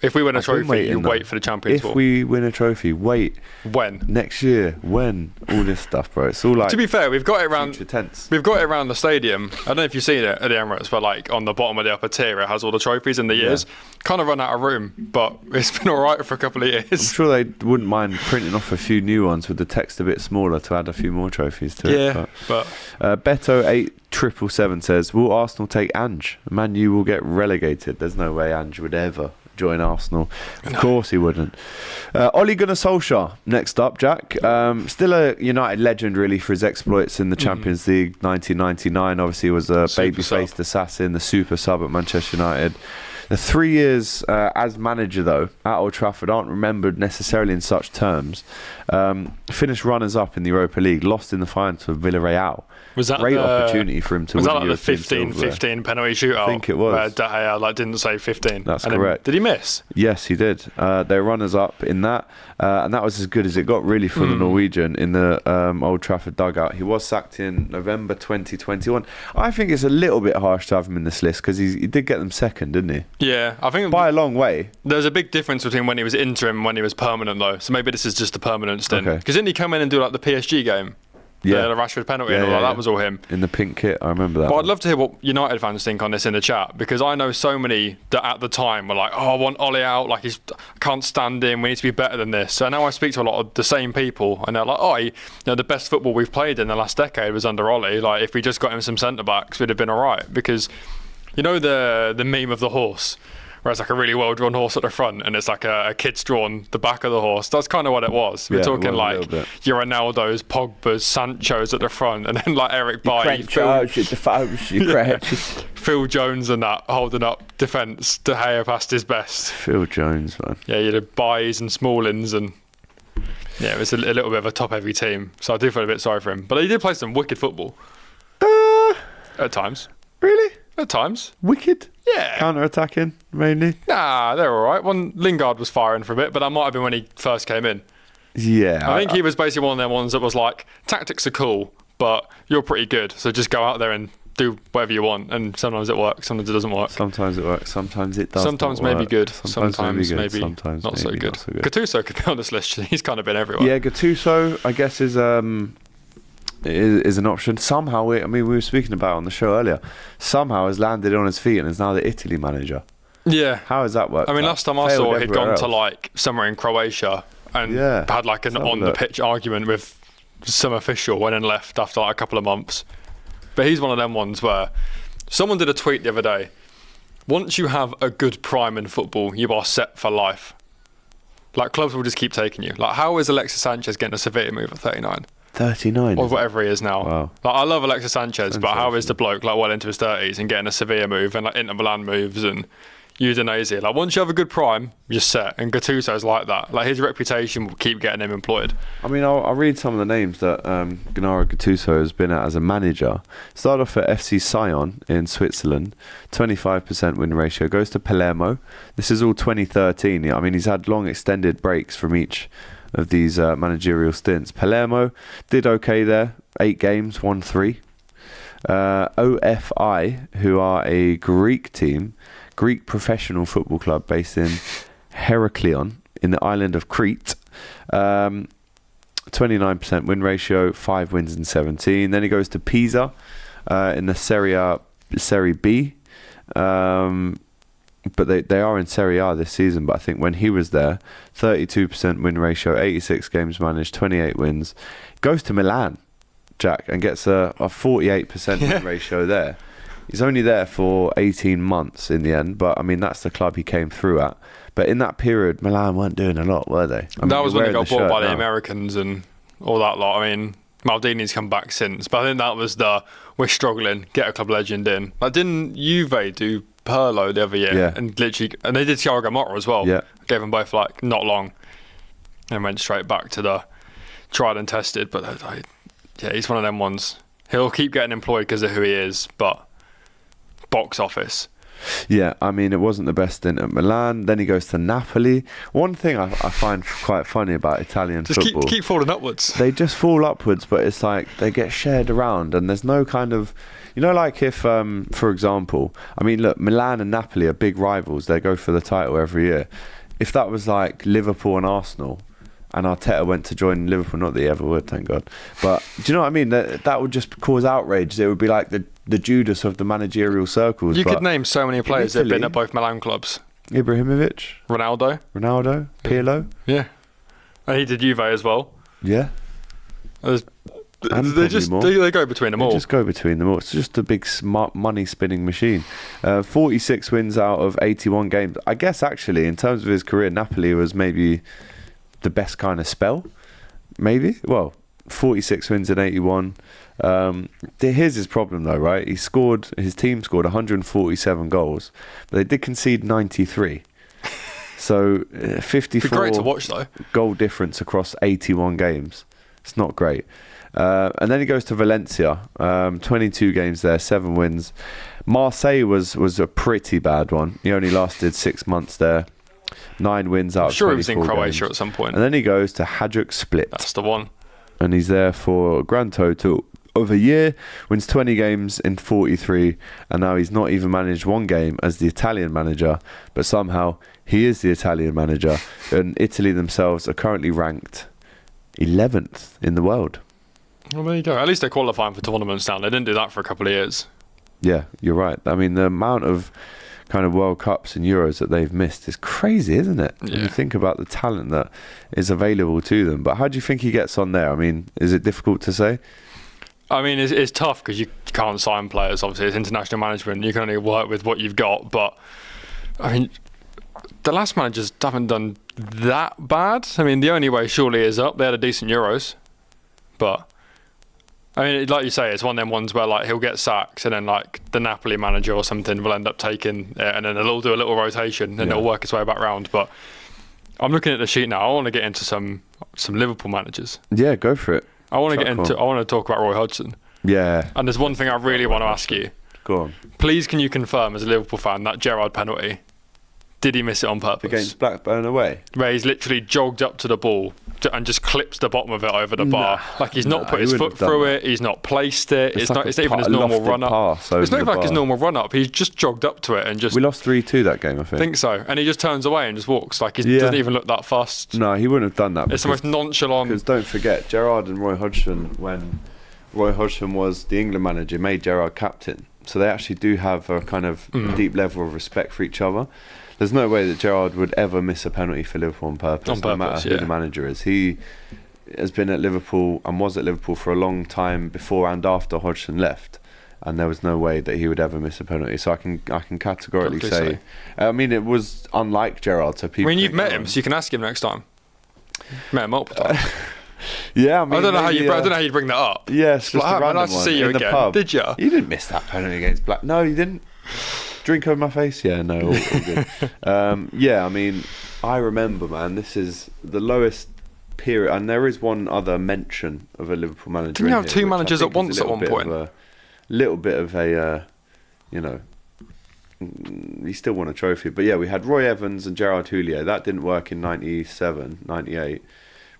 If we win a trophy, you wait for the Champions Wall. If we win a trophy, wait. When? Next year. When? All this stuff, bro. It's all like... To be fair, we've got it around... Future tense. We've got it around the stadium. I don't know if you've seen it at the Emirates, but like on the bottom of the upper tier, it has all the trophies in the years. Kind of run out of room, but it's been all right for a couple of years. I'm sure they wouldn't mind printing off a few new ones with the text a bit smaller to add a few more trophies to it. Yeah, but... Beto8777 says, will Arsenal take Ange? Man U will get relegated. There's no way Ange would ever join Arsenal. Of course he wouldn't. Ole Gunnar Solskjaer next up, Jack. Still a United legend really for his exploits in the Champions League 1999. Obviously he was a baby-faced assassin, the super sub at Manchester United. The 3 years as manager, though, at Old Trafford aren't remembered necessarily in such terms. Finished runners-up in the Europa League, lost in the final to Villarreal. Was that great opportunity for him to win the 15 penalty shootout? I think it was. Where De Gea didn't say 15. That's correct. Did he miss? Yes, he did. They were runners-up in that, and that was as good as it got really for the Norwegian in the Old Trafford dugout. He was sacked in November 2021. I think it's a little bit harsh to have him in this list because he did get them second, didn't he? Yeah, I think by a long way. There's a big difference between when he was interim and when he was permanent, though. So maybe this is just a permanent stint. Okay. Because didn't he come in and do like the PSG game? Yeah, the Rashford penalty and all that. That was all him. In the pink kit, I remember that. But I'd love to hear what United fans think on this in the chat, because I know so many that at the time were like, "Oh, I want Ole out. Like, I can't stand him. We need to be better than this." So now I speak to a lot of the same people, and they're like, "Oh, the best football we've played in the last decade was under Ole. Like, if we just got him some centre backs, we'd have been all right." Because the meme of the horse, where it's like a really well-drawn horse at the front and it's like a kid's drawn the back of the horse. That's kind of what it was. We're talking like your Ronaldo's, Pogba's, Sancho's at the front, and then like Eric Bailly, Phil Jones and that holding up defence. De Gea past his best. Phil Jones, man. Yeah, you had Bailly's and Smallings, and yeah, it was a little bit of a top-heavy team. So I do feel a bit sorry for him. But he did play some wicked football. At times. Really? At times. Wicked? Yeah. Counter-attacking, mainly? Nah, they're all right. Lingard was firing for a bit, but that might have been when he first came in. Yeah. I think he was basically one of them ones that was like, tactics are cool, but you're pretty good, so just go out there and do whatever you want. And sometimes it works, sometimes it doesn't work. Sometimes it works, sometimes it doesn't. Sometimes maybe good, sometimes maybe sometimes not so good. So good. Gattuso could be on this list. He's kind of been everywhere. Yeah, Gattuso, I guess, is an option. Somehow, we were speaking about it on the show earlier. Somehow has landed on his feet and is now the Italy manager. Yeah. How has that worked? I mean, last time I saw he'd gone to like somewhere in Croatia and had like an on-the-pitch argument with some official and then left after like a couple of months. But he's one of them ones where someone did a tweet the other day. Once you have a good prime in football, you are set for life. Like, clubs will just keep taking you. Like, how is Alexis Sanchez getting a Sevilla move at 39? 39? Or whatever he is now. Wow. Like, I love Alexis Sanchez, but how is the bloke like well into his 30s and getting a Sevilla move and like Inter Milan moves and Udinese? Like, once you have a good prime, you're set. And Gattuso's like that. Like, his reputation will keep getting him employed. I mean, I'll read some of the names that Gennaro Gattuso has been at as a manager. Started off at FC Sion in Switzerland, 25% win ratio. Goes to Palermo. This is all 2013. I mean, he's had long extended breaks from each of these managerial stints. Palermo did okay there. 8 games, won 3. OFI, who are a Greek team, Greek professional football club based in Heraklion in the island of Crete. 29% win ratio, 5 wins in 17. Then he goes to Pisa in the Serie B. But they are in Serie A this season. But I think when he was there, 32% win ratio, 86 games managed, 28 wins. Goes to Milan, Jack, and gets a 48% win ratio there. He's only there for 18 months in the end, but I mean, that's the club he came through at. But in that period, Milan weren't doing a lot, were they? I mean, that was when they got bought by the Americans and all that lot. I mean, Maldini's come back since, but I think that was we're struggling, get a club legend in. Like, didn't Juve do Pirlo the other year? Yeah. And they did Thiago Motta as well. Yeah. Gave them both like not long and went straight back to the tried and tested. But he's one of them ones. He'll keep getting employed because of who he is, but box office. Yeah, I mean, it wasn't the best stint at Milan. Then he goes to Napoli. One thing I find quite funny about Italian football, keep falling upwards. They just fall upwards, but it's like they get shared around, and there's no kind of, like if, for example, I mean, look, Milan and Napoli are big rivals. They go for the title every year. If that was like Liverpool and Arsenal, and Arteta went to join Liverpool, not that he ever would, thank God. But do you know what I mean? That would just cause outrage. It would be like the Judas of the managerial circles. You could name so many players that have been at both Milan clubs. Ibrahimovic. Ronaldo. Pirlo. Yeah. And he did Juve as well. Yeah. They go between them all. They just go between them all. It's just a big money spinning machine. 46 wins out of 81 games. I guess actually, in terms of his career, Napoli was maybe the best kind of spell. Maybe. Well, 46 wins in 81. Here's his problem though, right? His team scored 147 goals, but they did concede 93. So 54 great to watch though. Goal difference across 81 games. It's not great. And then he goes to Valencia, 22 games there, 7 wins. Marseille was a pretty bad one. He only lasted 6 months there. 9 wins out of 24 sure he was in Croatia games. at some point. And then he goes to Hajduk Split. That's the one. And he's there for a grand total of a year, wins 20 games in 43, and now he's not even managed one game as the Italian manager, but somehow he is the Italian manager, and Italy themselves are currently ranked 11th in the world. Well, there you go. At least they're qualifying for tournaments now. They didn't do that for a couple of years. Yeah, you're right. I mean, the amount of kind of World Cups and Euros that they've missed is crazy, isn't it? Yeah. When you think about the talent that is available to them. But how do you think he gets on there? I mean, is it difficult to say? I mean, it's tough because you can't sign players. Obviously, it's international management. You can only work with what you've got. But, I mean, the last managers haven't done that bad. I mean, the only way surely is up. They had a decent Euros. But, I mean, like you say, it's one of them ones where like he'll get sacked and then like the Napoli manager or something will end up taking it, and then they'll do a little rotation and it'll work its way back round. But I'm looking at the sheet now. I want to get into some Liverpool managers. Yeah, go for it. I want to talk about Roy Hodgson. Yeah. And there's one thing I really want to ask you. Go on. Please, can you confirm as a Liverpool fan that Gerrard penalty, did he miss it on purpose? Against Blackburn away? Where he's literally jogged up to the ball and just clips the bottom of it over the bar. Like he's not put his foot through it, he's not placed it, it's not even his normal run-up. It's not even like his normal run-up, he's just jogged up to it and just... We lost 3-2 that game, I think. So. And he just turns away and just walks, like he doesn't even look that fussed. No, he wouldn't have done that. It's the most nonchalant... Because don't forget, Gerrard and Roy Hodgson, when Roy Hodgson was the England manager, made Gerrard captain. So they actually do have a kind of deep level of respect for each other. There's no way that Gerrard would ever miss a penalty for Liverpool on purpose, no matter who the manager is. He has been at Liverpool and was at Liverpool for a long time before and after Hodgson left, and there was no way that he would ever miss a penalty. So I can categorically say, I mean, it was unlike Gerrard. So people. I mean, you've met him, so you can ask him next time. Met him multiple times. Yeah, I mean, I don't know how you'd bring that up. Yes, just a random nice to see you in again. The pub. Did you? You didn't miss that penalty against Black. No, you didn't. Drink over my face? Yeah, no, all good. Yeah, I mean, I remember, man, this is the lowest period, and there is one other mention of a Liverpool manager. Didn't you have two managers at once at one point? A little bit of a, you know, he still won a trophy. But yeah, we had Roy Evans and Gerard Houllier. That didn't work in 97, 98.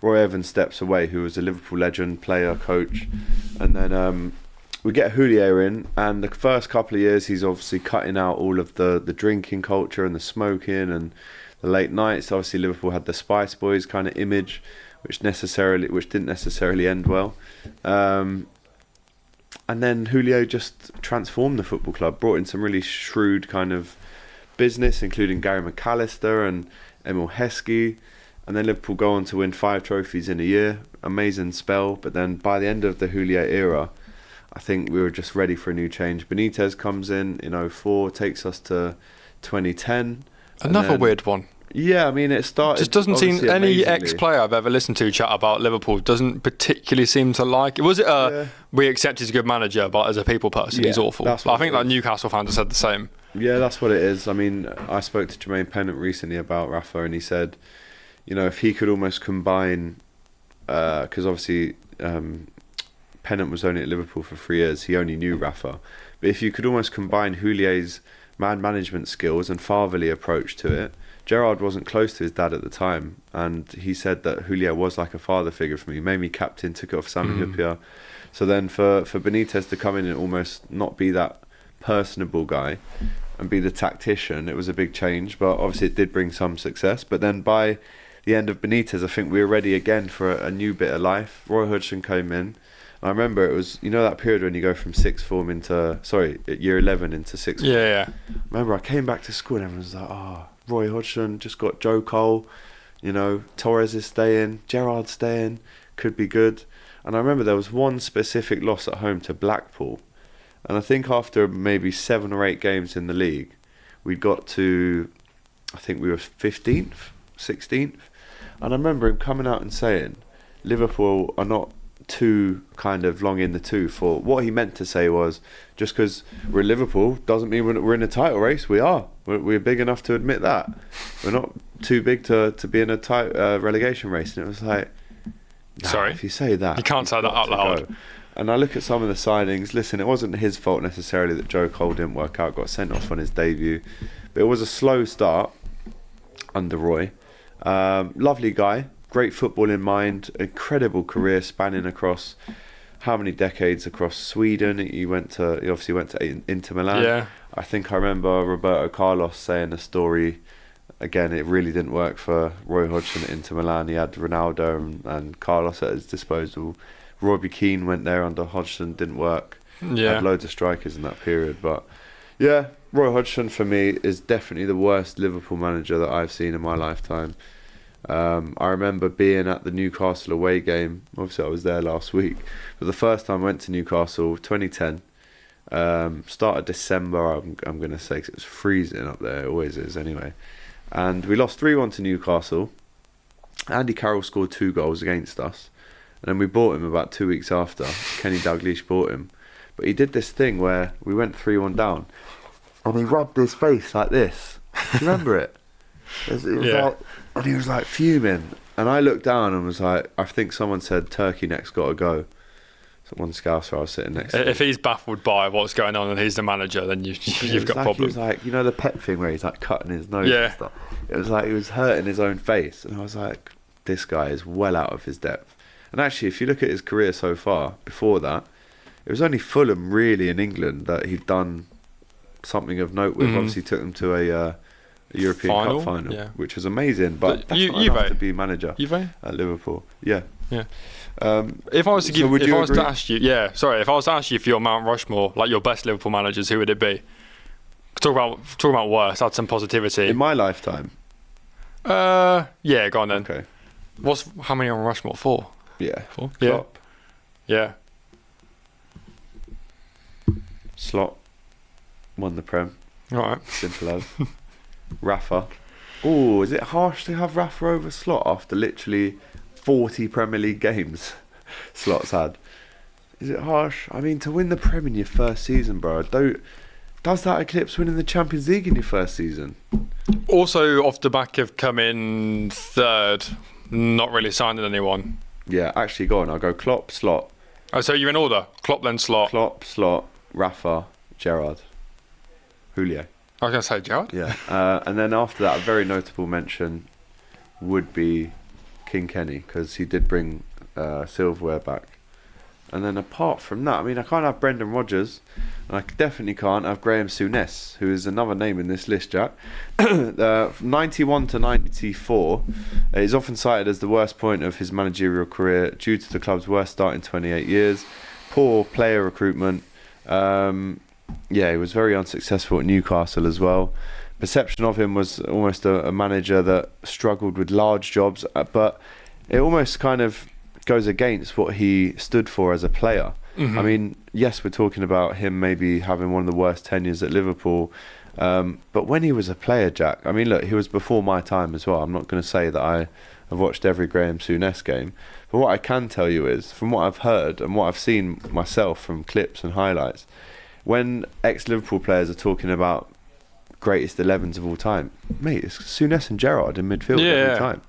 Roy Evans steps away, who was a Liverpool legend, player, coach, and then we get Houllier in, and the first couple of years he's obviously cutting out all of the drinking culture and the smoking and the late nights. Obviously Liverpool had the Spice Boys kind of image, which didn't necessarily end well. And then Houllier just transformed the football club, brought in some really shrewd kind of business, including Gary McAllister and Emil Heskey. And then Liverpool go on to win 5 trophies in a year. Amazing spell. But then by the end of the Houllier era, I think we were just ready for a new change. Benitez comes in 2004, takes us to 2010. Another weird one. Yeah, I mean, it started... Just doesn't seem... Any ex-player I've ever listened to chat about Liverpool doesn't particularly seem to like... Was it we accept he's a good manager, but as a people person, he's awful? I think that Newcastle fans have said the same. Yeah, that's what it is. I mean, I spoke to Jermaine Pennant recently about Rafa, and he said, you know, if he could almost combine... Because obviously... Pennant was only at Liverpool for 3 years. He only knew Rafa. But if you could almost combine Houlier's man management skills and fatherly approach to it, Gerrard wasn't close to his dad at the time, and he said that Houllier was like a father figure for me. He made me captain, took it off Sami Hyypiä. So then for Benitez to come in and almost not be that personable guy and be the tactician, it was a big change. But obviously it did bring some success. But then by the end of Benitez, I think we were ready again for a new bit of life. Roy Hodgson came in. I remember it was, you know, that period when you go from year 11 into sixth form. Yeah. I remember I came back to school and everyone was like, Roy Hodgson just got Joe Cole, you know, Torres is staying, Gerrard's staying, could be good. And I remember there was one specific loss at home to Blackpool. And I think after maybe 7 or 8 games in the league, we got to, I think we were 15th, 16th. And I remember him coming out and saying, Liverpool are not too kind of long in the tooth. For what he meant to say was, just because we're in Liverpool doesn't mean we're in a title race. We're big enough to admit that. We're not too big to be in a tight relegation race. And it was like, sorry, if you say that, you can't say that out loud. Go. And I look at some of the signings. Listen, it wasn't his fault necessarily that Joe Cole didn't work out, got sent off on his debut, but it was a slow start under Roy. Lovely guy, great football in mind, incredible career spanning across how many decades across Sweden. He obviously went to Inter Milan. Yeah. I think I remember Roberto Carlos saying a story. Again, it really didn't work for Roy Hodgson at Inter Milan. He had Ronaldo and Carlos at his disposal. Robbie Keane went there under Hodgson, didn't work. Yeah. Had loads of strikers in that period. But yeah, Roy Hodgson for me is definitely the worst Liverpool manager that I've seen in my lifetime. I remember being at the Newcastle away game. Obviously I was there last week, but the first time I went to Newcastle, 2010, start of December, I'm going to say, 'cause it was freezing up there. It always is anyway. And we lost 3-1 to Newcastle. Andy Carroll scored 2 goals against us, and then we bought him about 2 weeks after. Kenny Dalglish bought him, but he did this thing where we went 3-1 down and he rubbed his face like this. Do you remember it? It was like, and he was like fuming, and I looked down and was like, I think someone said Turkey next got to go. So one Scouser I was sitting next to. If he's baffled by what's going on and he's the manager, then you've got a problem. He was like, you know, the pet thing where he's like cutting his nose and stuff. It was like he was hurting his own face, and I was like, this guy is well out of his depth. And actually, if you look at his career so far, before that, it was only Fulham really in England that he'd done something of note with. Obviously took them to a European Cup final, which was amazing. But that's not enough to be manager at Liverpool. Yeah. If I was to ask you for your Mount Rushmore, like your best Liverpool managers, who would it be? Talk about worse. Add some positivity. In my lifetime. Yeah, go on then. Okay. How many on Rushmore? 4. Yeah. 4. Klopp. Yeah. Slot won the Prem. Right. Simple as. Rafa. Oh, is it harsh to have Rafa over Slot after literally 40 Premier League games Slot's had? Is it harsh? I mean, to win the Prem in your first season, bro, does that eclipse winning the Champions League in your first season? Also, off the back of coming third, not really signing anyone. Yeah, actually, go on. I'll go Klopp, Slot. Oh, so you're in order. Klopp, then Slot. Klopp, Slot, Rafa, Gerrard, Julio. I was going to say Gerrard. Yeah. And then after that, a very notable mention would be King Kenny, because he did bring silverware back. And then apart from that, I mean, I can't have Brendan Rodgers, and I definitely can't have Graeme Souness, who is another name in this list, Jack. From 91 to 94 is often cited as the worst point of his managerial career due to the club's worst start in 28 years, poor player recruitment. He was very unsuccessful at Newcastle as well. Perception of him was almost a manager that struggled with large jobs, but it almost kind of goes against what he stood for as a player. I mean, yes, we're talking about him maybe having one of the worst tenures at Liverpool, but when he was a player, Jack, I mean, look, he was before my time as well. I'm not going to say that I have watched every Graeme Souness game, but what I can tell you is, from what I've heard and what I've seen myself from clips and highlights, when ex-Liverpool players are talking about greatest 11s of all time, mate, it's Souness and Gerrard in midfield every time.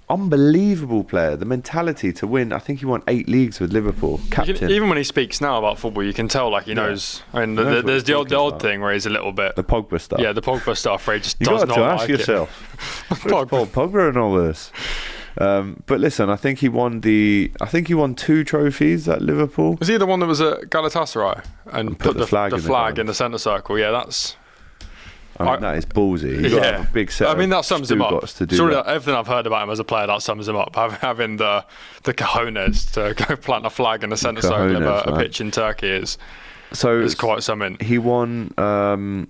Unbelievable player. The mentality to win. I think he won 8 leagues with Liverpool. Captain. Even when he speaks now about football, you can tell like he knows. I mean, there's the odd thing where he's a little bit the Pogba stuff. Yeah, the Pogba stuff where he just you does got not to ask like yourself. Pogba and all this. But listen, I think he won 2 trophies at Liverpool. Was he the one that was at Galatasaray and put the flag in the centre circle? Yeah, that's. I mean, that is ballsy. You've got to have a big set. I mean, that sums him up. Surely everything I've heard about him as a player, that sums him up. Having the cojones to go plant a flag in the centre circle of a pitch in Turkey is quite something. He won.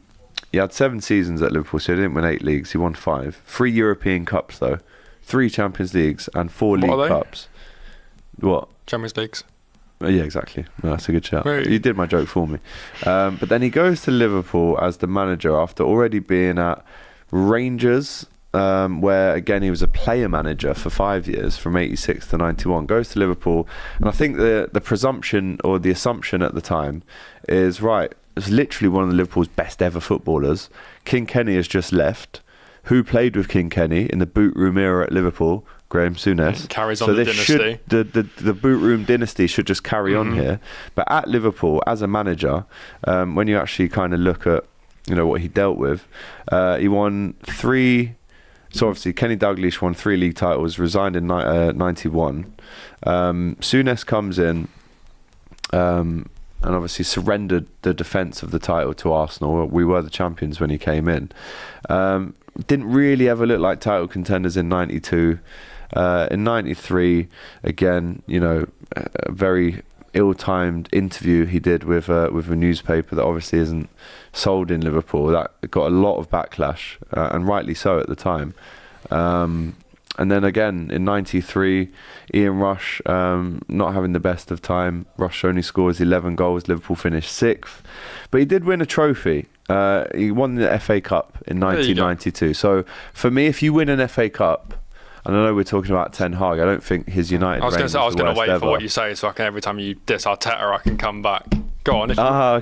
He had 7 seasons at Liverpool, so he didn't win 8 leagues. He won 5. 3 European Cups though, 3 Champions Leagues, and 4 League Cups. What? Champions Leagues. Yeah, exactly. No, that's a good shout. You did my joke for me. But then he goes to Liverpool as the manager after already being at Rangers, where again he was a player manager for 5 years, from 86 to 91. Goes to Liverpool, and I think the presumption or the assumption at the time is, right, it's literally one of Liverpool's best ever footballers. King Kenny has just left. Who played with King Kenny in the boot room era at Liverpool? Graeme Souness. Carries on the dynasty. The boot room dynasty should just carry on here. But at Liverpool, as a manager, when you actually kind of look at what he dealt with, he won 3. So obviously Kenny Dalglish won 3 league titles, resigned in 91. Souness comes in, and obviously surrendered the defence of the title to Arsenal. We were the champions when he came in. Didn't really ever look like title contenders in 92. In 93, again, a very ill-timed interview he did with a newspaper that obviously isn't sold in Liverpool. That got a lot of backlash, and rightly so at the time. And then again in 93, Ian Rush not having the best of time. Rush only scores 11 goals. Liverpool finished 6th, but he did win a trophy. He won the FA Cup in 1992. So for me, if you win an FA Cup, and I know we're talking about Ten Hag, I don't think his United reign was the worst ever. I was going to wait for what you say, so I can, every time you diss Arteta, I can come back. Go on.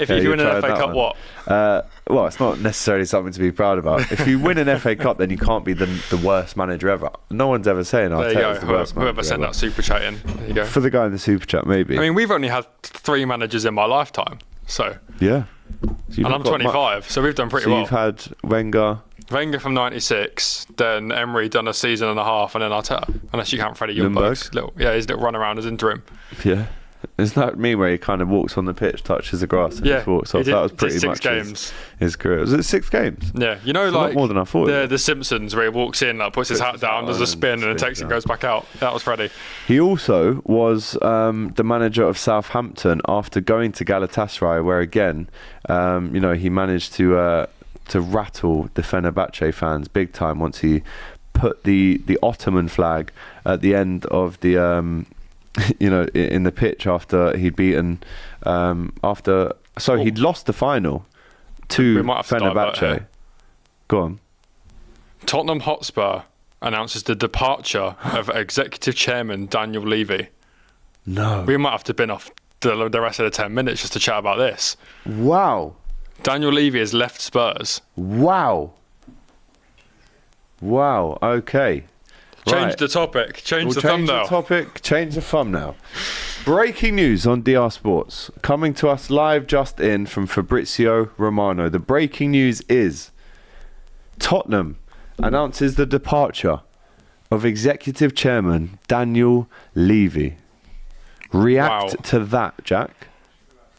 If you win an FA Cup, what? Well, it's not necessarily something to be proud about. If you win an FA Cup, then you can't be the worst manager ever. No one's ever saying Arteta's the worst manager. Whoever sent that super chat in, there you go. For the guy in the super chat, maybe. I mean, we've only had 3 managers in my lifetime, so. Yeah. And I'm 25, so we've done pretty well. You've had Wenger from 96, then Emery done a season and a half, and then Arteta. Unless you count Freddie Ljungberg's his little run around as interim. Yeah. Isn't that me where he kind of walks on the pitch, touches the grass, and just walks off? That was pretty much his career. Was it 6 games? Yeah, it's like more than I thought. The Simpsons, where he walks in, puts his hat down, does a spin, and then takes it and goes back out. That was Freddie. He also was the manager of Southampton after going to Galatasaray, where again, he managed to rattle the Fenerbahce fans big time once he put the Ottoman flag at the end of the. In the pitch after he'd beaten, he'd lost the final to Fenerbahce. Go on. Tottenham Hotspur announces the departure of executive chairman Daniel Levy. No. We might have to bin off the rest of the 10 minutes just to chat about this. Wow. Daniel Levy has left Spurs. Wow. Okay. Change the topic. Change the thumbnail. Change the thumbnail. Breaking news on DR Sports. Coming to us live just in from Fabrizio Romano. The breaking news is Tottenham announces the departure of executive chairman Daniel Levy. React to that, Jack.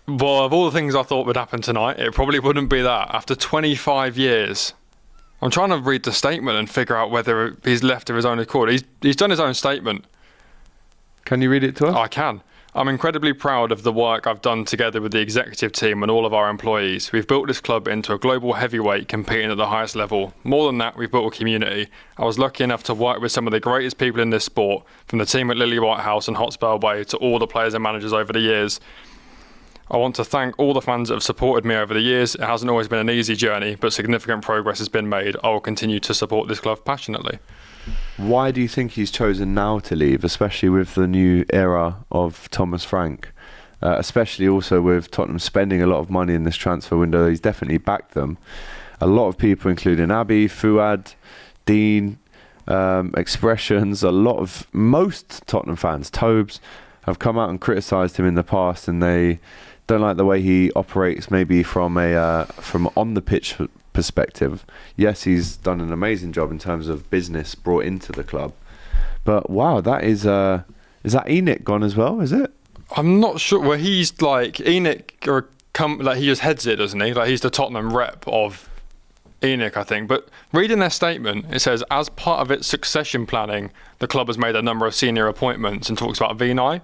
Well, of all the things I thought would happen tonight, it probably wouldn't be that. After 25 years... I'm trying to read the statement and figure out whether he's left of his own accord. He's done his own statement. Can you read it to us? I can. I'm incredibly proud of the work I've done together with the executive team and all of our employees. We've built this club into a global heavyweight competing at the highest level. More than that, we've built a community. I was lucky enough to work with some of the greatest people in this sport, from the team at Lily White House and Hotspur Way to all the players and managers over the years. I want to thank all the fans that have supported me over the years. It hasn't always been an easy journey, but significant progress has been made. I will continue to support this club passionately. Why do you think he's chosen now to leave, especially with the new era of Thomas Frank? Especially also with Tottenham spending a lot of money in this transfer window. He's definitely backed them. A lot of people, including Abby, Fuad, Dean, Expressions, most Tottenham fans, Tobes, have come out and criticised him in the past, and they don't like the way he operates, maybe from on the pitch perspective. Yes, he's done an amazing job in terms of business brought into the club, but wow, that is that Enoch gone as well? Is it? I'm not sure. Well, he's like Enoch, he just heads it, doesn't he? Like he's the Tottenham rep of Enoch, I think. But reading their statement, it says, as part of its succession planning, the club has made a number of senior appointments, and talks about Vinay,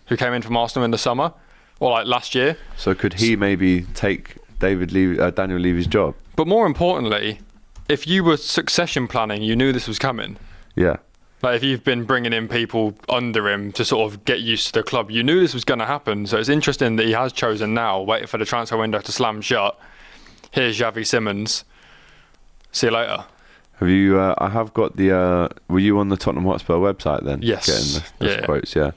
who came in from Arsenal in the summer, or like last year. So could he maybe take Daniel Levy's job? But more importantly, if you were succession planning, you knew this was coming. Yeah. Like if you've been bringing in people under him to sort of get used to the club, you knew this was going to happen. So it's interesting that he has chosen now, waiting for the transfer window to slam shut. Here's Xavi Simons. See you later. Have you? I have got the. Were you on the Tottenham Hotspur website then? Yes. Getting those quotes, yeah.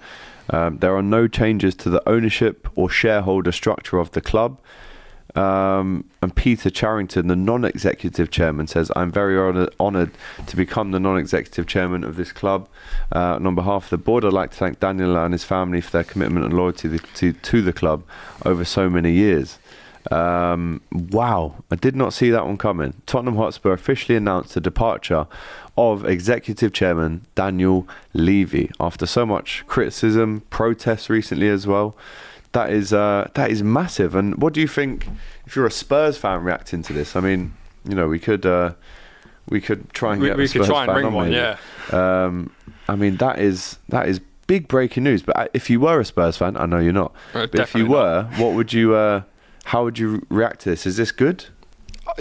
There are no changes to the ownership or shareholder structure of the club. And Peter Charrington, the non-executive chairman, says, I'm very honoured to become the non-executive chairman of this club. And on behalf of the board, I'd like to thank Daniel and his family for their commitment and loyalty to the club over so many years. Wow, I did not see that one coming. Tottenham Hotspur officially announced the departure of executive chairman Daniel Levy after so much criticism, protests recently as well. That is massive. And what do you think, if you're a Spurs fan reacting to this? I mean, we could try and get a Spurs fan ring on one, maybe. yeah. I mean, that is big breaking news. But if you were a Spurs fan, I know you're not. But if you were, what would you? How would you react to this? Is this good?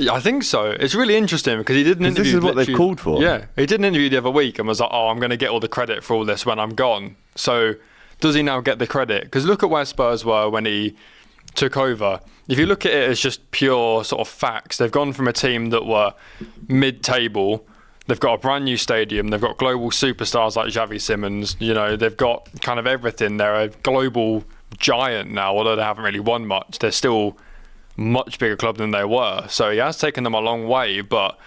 I think so. It's really interesting because he did an interview. This is what they've called for. Yeah, he did an interview the other week and was like, "Oh, I'm going to get all the credit for all this when I'm gone." So, does he now get the credit? Because look at where Spurs were when he took over. If you look at it as just pure sort of facts, they've gone from a team that were mid-table. They've got a brand new stadium. They've got global superstars like Xavi Simons. They've got kind of everything. They're a global giant now, although they haven't really won much. They're still much bigger club than they were. So he has taken them a long way, but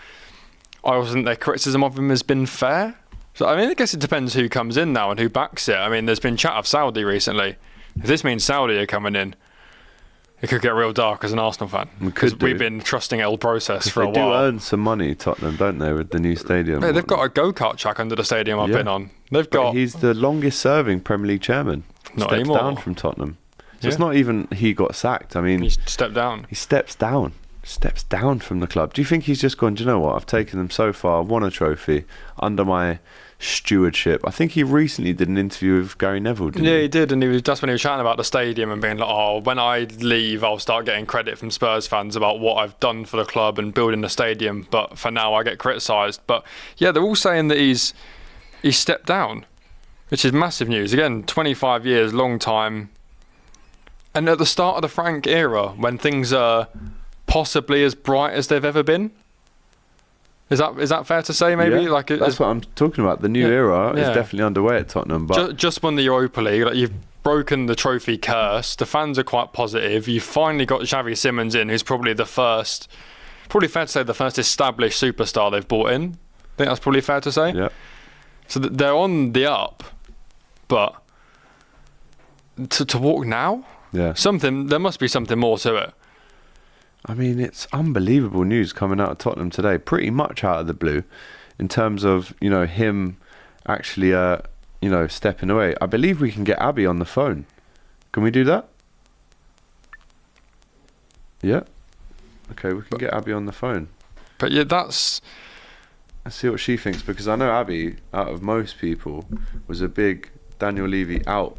I also think their criticism of him has been fair. So I guess it depends who comes in now and who backs it. There's been chat of Saudi recently. If this means Saudi are coming in, it could get real dark as an Arsenal fan. Because we've been trusting El Process for a while. They do earn some money, Tottenham, don't they, with the new stadium? Yeah, they've got a go-kart track under the stadium I've been on. He's the longest-serving Premier League chairman. Not Steps anymore. down from Tottenham. So it's not even he got sacked. He stepped down. He steps down from the club. Do you think he's just gone, do you know what, I've taken them so far, won a trophy under my stewardship. I think he recently did an interview with Gary Neville, didn't he? Yeah, he did, and that's when he was chatting about the stadium and being like, "Oh, when I leave, I'll start getting credit from Spurs fans about what I've done for the club and building the stadium. But for now, I get criticised." But yeah, they're all saying that he's stepped down, which is massive news. Again, 25 years, long time. And at the start of the Frank era, when things are possibly as bright as they've ever been, is that fair to say? Maybe that's what I'm talking about. The new era is definitely underway at Tottenham. But just won the Europa League. You've broken the trophy curse. The fans are quite positive. You've finally got Xavi Simons in, who's probably fair to say the first established superstar they've brought in. I think that's probably fair to say. Yeah. So they're on the up, but to walk now. Yeah. There must be something more to it. It's unbelievable news coming out of Tottenham today, pretty much out of the blue, in terms of, him actually, stepping away. I believe we can get Abby on the phone. Can we do that? Yeah. Okay, we can get Abby on the phone. But yeah, let's see what she thinks, because I know Abby, out of most people, was a big Daniel Levy out.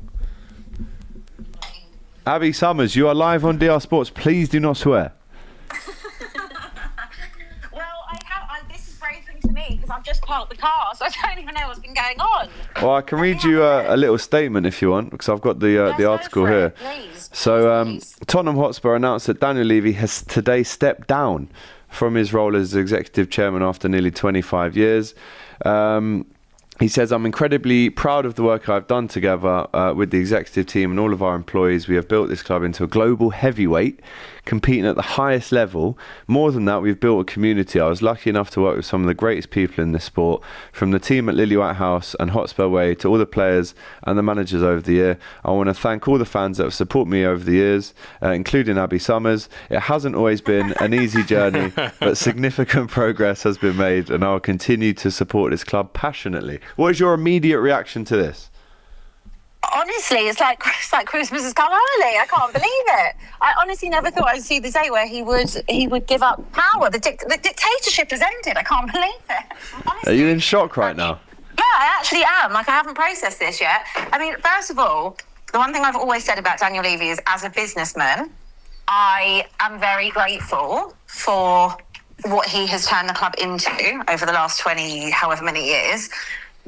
Abby Summers, you are live on DR Sports. Please do not swear. This is breaking to me because I've just parked the car, so I don't even know what's been going on. Well, I can read you a little statement if you want, because I've got the article here. Please. So, Tottenham Hotspur announced that Daniel Levy has today stepped down from his role as executive chairman after nearly 25 years. He says, "I'm incredibly proud of the work I've done together with the executive team and all of our employees. We have built this club into a global heavyweight, competing at the highest level. More than that, we've built a community. I was lucky enough to work with some of the greatest people in this sport, from the team at Lily White House and Hotspur Way to all the players and the managers over the year. I want to thank all the fans that have supported me over the years, including Abby Summers. It hasn't always been an easy journey, but significant progress has been made, and I'll continue to support this club passionately." What is your immediate reaction to this? Honestly, it's like Christmas has come early. I can't believe it. I honestly never thought I'd see the day where he would give up power. The dictatorship has ended. I can't believe it. Honestly. Are you in shock right now? Yeah, I actually am. I haven't processed this yet. First of all, the one thing I've always said about Daniel Levy is, as a businessman, I am very grateful for what he has turned the club into over the last 20, however many years.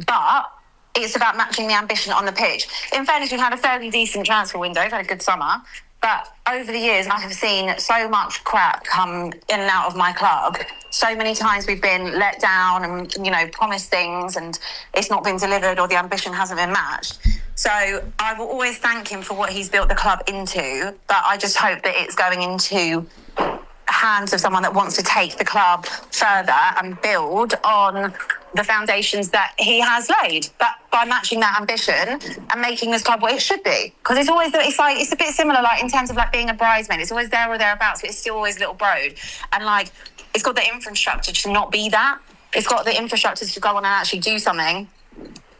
But it's about matching the ambition on the pitch. In fairness, we've had a fairly decent transfer window. We've had a good summer. But over the years, I have seen so much crap come in and out of my club. So many times we've been let down and, promised things and it's not been delivered or the ambition hasn't been matched. So I will always thank him for what he's built the club into. But I just hope that it's going into hands of someone that wants to take the club further and build on the foundations that he has laid, that by matching that ambition and making this club what it should be. Because it's a bit similar, in terms of being a bridesmaid. It's always there or thereabouts, but it's still always little brode. And it's got the infrastructure to not be that. It's got the infrastructure to go on and actually do something.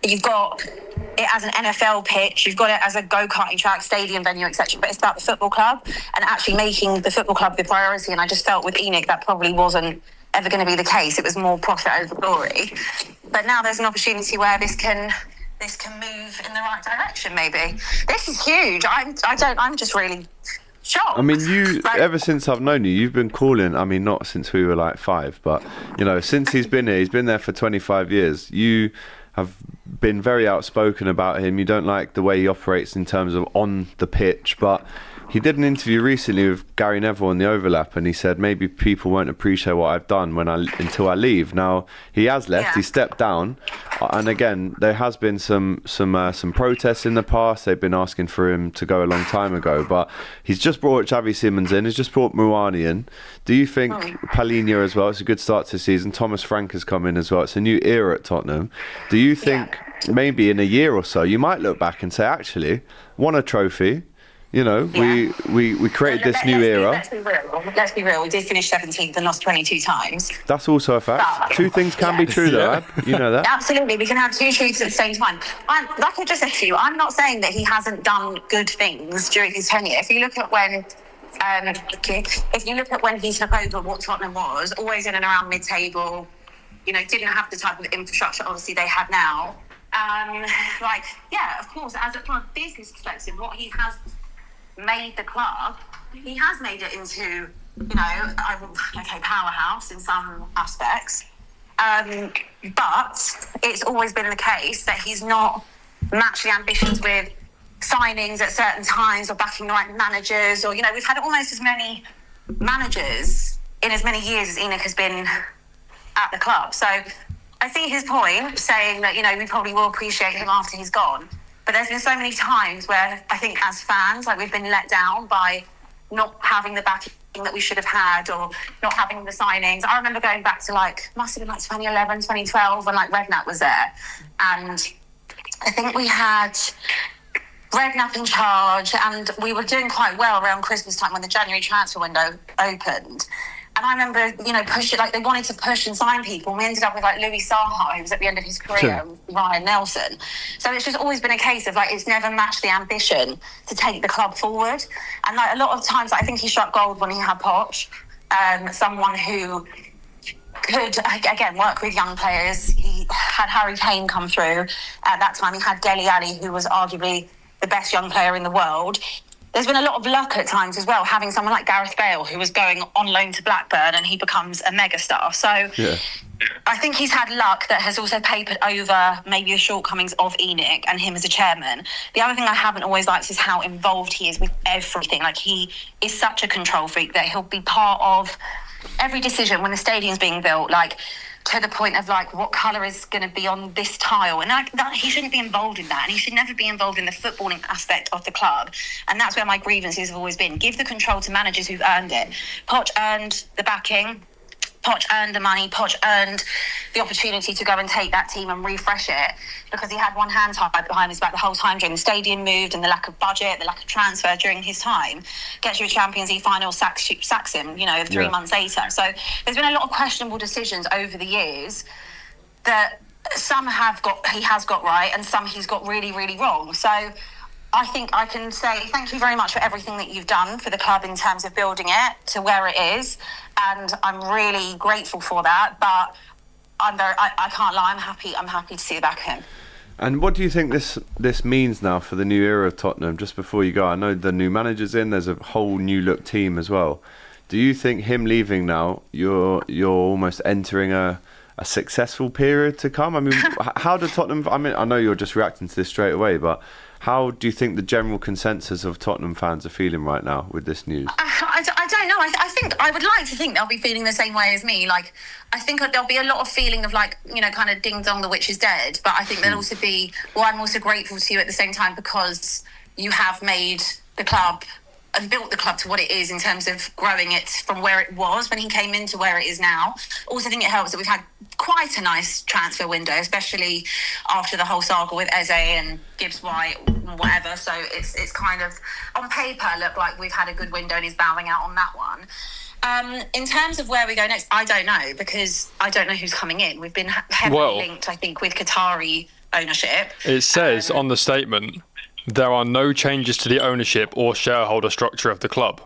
You've got it as an NFL pitch, you've got it as a go-karting track, stadium venue, etc. But it's about the football club and actually making the football club the priority. And I just felt with ENIC that probably wasn't ever going to be the case. It was more profit over glory. But now there's an opportunity where this can move in the right direction. Maybe this is huge. I'm just really shocked. I mean, ever since I've known you, you've been calling. I mean, not since we were like 5, but since he's been here, he's been there for 25 years. You have been very outspoken about him. You don't like the way he operates in terms of on the pitch, but he did an interview recently with Gary Neville on the Overlap, and he said maybe people won't appreciate what I've done until I leave. Now he has left. He stepped down, and again there has been some protests in the past. They've been asking for him to go a long time ago, but he's just brought Xavi Simons in. He's just brought Muani in. Do you think Palhinha as well? It's a good start to the season. Thomas Frank has come in as well. It's a new era at Tottenham. Do you think maybe in a year or so you might look back and say, actually, won a trophy? We created this new era. Let's be real. We did finish 17th and lost 22 times. That's also a fact. Two things can be true, though. Ab. You know that. Absolutely. We can have two truths at the same time. Like I just said to you, I'm not saying that he hasn't done good things during his tenure. If you look at when he took over, what Tottenham was, always in and around mid-table, didn't have the type of infrastructure obviously they have now. Of course, as a from a business perspective, what he has made the club, he has made it into, powerhouse in some aspects. But it's always been the case that he's not matched the ambitions with signings at certain times or backing the right managers, or, we've had almost as many managers in as many years as ENIC has been at the club. So I see his point saying that, we probably will appreciate him after he's gone. But there's been so many times where I think as fans, we've been let down by not having the backing that we should have had, or not having the signings. I remember going back to must have been 2011, 2012 when Redknapp was there. And I think we had Redknapp in charge, and we were doing quite well around Christmas time when the January transfer window opened. And I remember, push it, they wanted to push and sign people. And we ended up with Louis Saha, who was at the end of his career, and Ryan Nelson. So it's just always been a case of it's never matched the ambition to take the club forward. And a lot of times, I think he struck gold when he had Poch, someone who could, again, work with young players. He had Harry Kane come through. At that time, he had Dele Alli, who was arguably the best young player in the world. There's been a lot of luck at times as well, having someone like Gareth Bale, who was going on loan to Blackburn, and he becomes a megastar. So I think he's had luck that has also papered over maybe the shortcomings of ENIC and him as a chairman. The other thing I haven't always liked is how involved he is with everything. He is such a control freak that he'll be part of every decision when the stadium's being built, to the point of what colour is going to be on this tile, and that he shouldn't be involved in that, and he should never be involved in the footballing aspect of the club. And that's where my grievances have always been. Give the control to managers who've earned it. Poch earned the backing, Poch earned the money, Poch earned the opportunity to go and take that team and refresh it, because he had one hand tied behind his back the whole time during the stadium moved and the lack of budget, the lack of transfer during his time. Gets you a Champions League final, sacks him, 3 months later. So there's been a lot of questionable decisions over the years that some he has got right and some he's got really, really wrong. So I think I can say thank you very much for everything that you've done for the club in terms of building it to where it is, and I'm really grateful for that. But I can't lie. I'm happy to see the back of him. And what do you think this means now for the new era of Tottenham? Just before you go, I know the new manager's in. There's a whole new look team as well. Do you think him leaving now, you're almost entering a successful period to come? I mean, how do Tottenham? I mean, I know you're just reacting to this straight away, but how do you think the general consensus of Tottenham fans are feeling right now with this news? I don't know. I think I would like to think they'll be feeling the same way as me. I think there'll be a lot of feeling of kind of ding dong, the witch is dead. But I think there'll also be, I'm also grateful to you at the same time, because you have made the club and built the club to what it is in terms of growing it from where it was when he came in to where it is now. Also think it helps that we've had quite a nice transfer window, especially after the whole saga with Eze and Gibbs White and whatever. So it's kind of, on paper, look like we've had a good window, and he's bowing out on that one. In terms of where we go next, I don't know, because I don't know who's coming in. We've been heavily linked, I think, with Qatari ownership. It says on the statement, there are no changes to the ownership or shareholder structure of the club.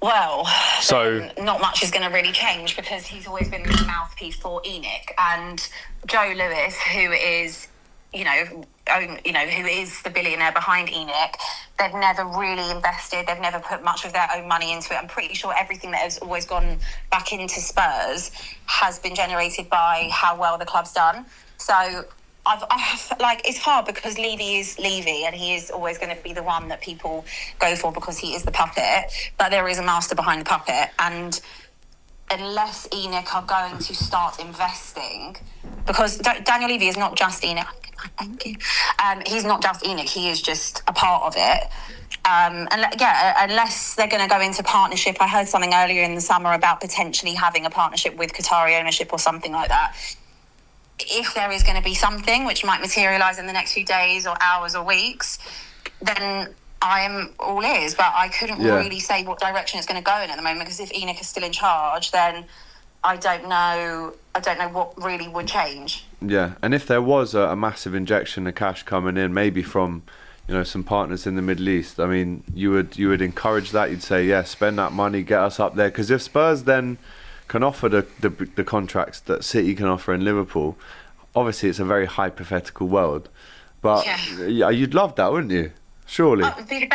Well, so not much is going to really change because he's always been the mouthpiece for ENIC, and Joe Lewis, who is, who is the billionaire behind ENIC. They've never really invested. They've never put much of their own money into it. I'm pretty sure everything that has always gone back into Spurs has been generated by how well the club's done. So it's hard because Levy is Levy, and he is always going to be the one that people go for because he is the puppet. But there is a master behind the puppet, and unless ENIC are going to start investing, because Daniel Levy is not just ENIC. Thank you. He's not just ENIC. He is just a part of it. Unless they're going to go into partnership. I heard something earlier in the summer about potentially having a partnership with Qatari ownership or something like that. If there is going to be something which might materialise in the next few days or hours or weeks, then I am all ears. But I couldn't really say what direction it's going to go in at the moment, because if ENIC is still in charge, then I don't know what really would change. Yeah, and if there was a massive injection of cash coming in, maybe from some partners in the Middle East, I mean, you would encourage that. You'd say, yeah, spend that money, get us up there. Because if Spurs then can offer the contracts that City can offer in Liverpool, obviously it's a very hypothetical world, but you'd love that, wouldn't you? Surely. Oh, it'd be the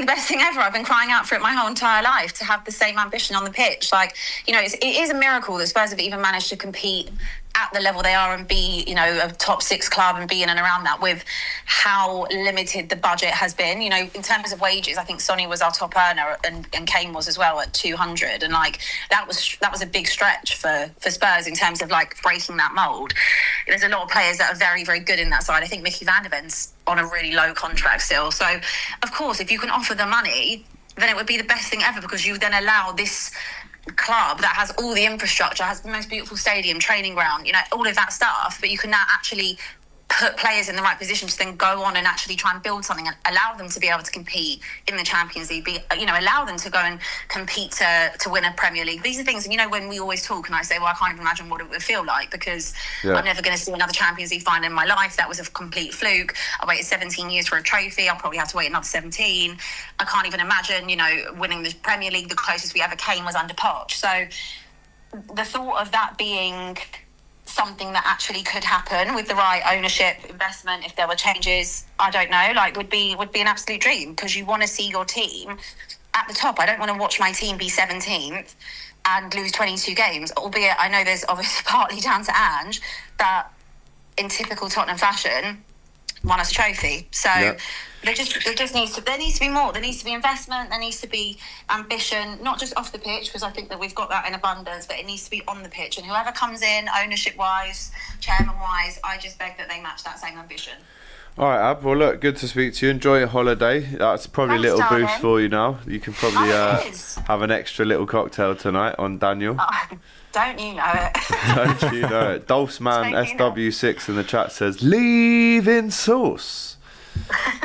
best thing ever. I've been crying out for it my whole entire life, to have the same ambition on the pitch. It is a miracle that Spurs have even managed to compete at the level they are and be, a top 6 club and be in and around that, with how limited the budget has been. In terms of wages, I think Sonny was our top earner and Kane was as well at 200. And that was a big stretch for Spurs in terms of breaking that mould. There's a lot of players that are very, very good in that side. I think Mickey van der Ven's on a really low contract still. So, of course, if you can offer the money, then it would be the best thing ever, because you then allow this club that has all the infrastructure, has the most beautiful stadium, training ground, all of that stuff, but you can now actually put players in the right position to then go on and actually try and build something and allow them to be able to compete in the Champions League, allow them to go and compete to win a Premier League. These are things, and when we always talk and I say, well, I can't even imagine what it would feel like, because I'm never going to see another Champions League final in my life. That was a complete fluke. I waited 17 years for a trophy. I'll probably have to wait another 17. I can't even imagine, winning the Premier League. The closest we ever came was under Poch. So the thought of that being something that actually could happen with the right ownership, investment, if there were changes, I don't know, would be an absolute dream, because you want to see your team at the top. I don't want to watch my team be 17th and lose 22 games, albeit I know there's obviously partly down to Ange, that in typical Tottenham fashion won us a trophy. So there needs to be more. There needs to be investment. There needs to be ambition, not just off the pitch, because I think that we've got that in abundance, but it needs to be on the pitch. And whoever comes in, ownership-wise, chairman-wise, I just beg that they match that same ambition. All right, Ab. Well, look, good to speak to you. Enjoy your holiday. That's probably Thanks, a little darling. boost for you now. You can probably have an extra little cocktail tonight on Daniel. Don't you know it? Don't you know it? Dolphsman SW6 in the chat says, leave in sauce.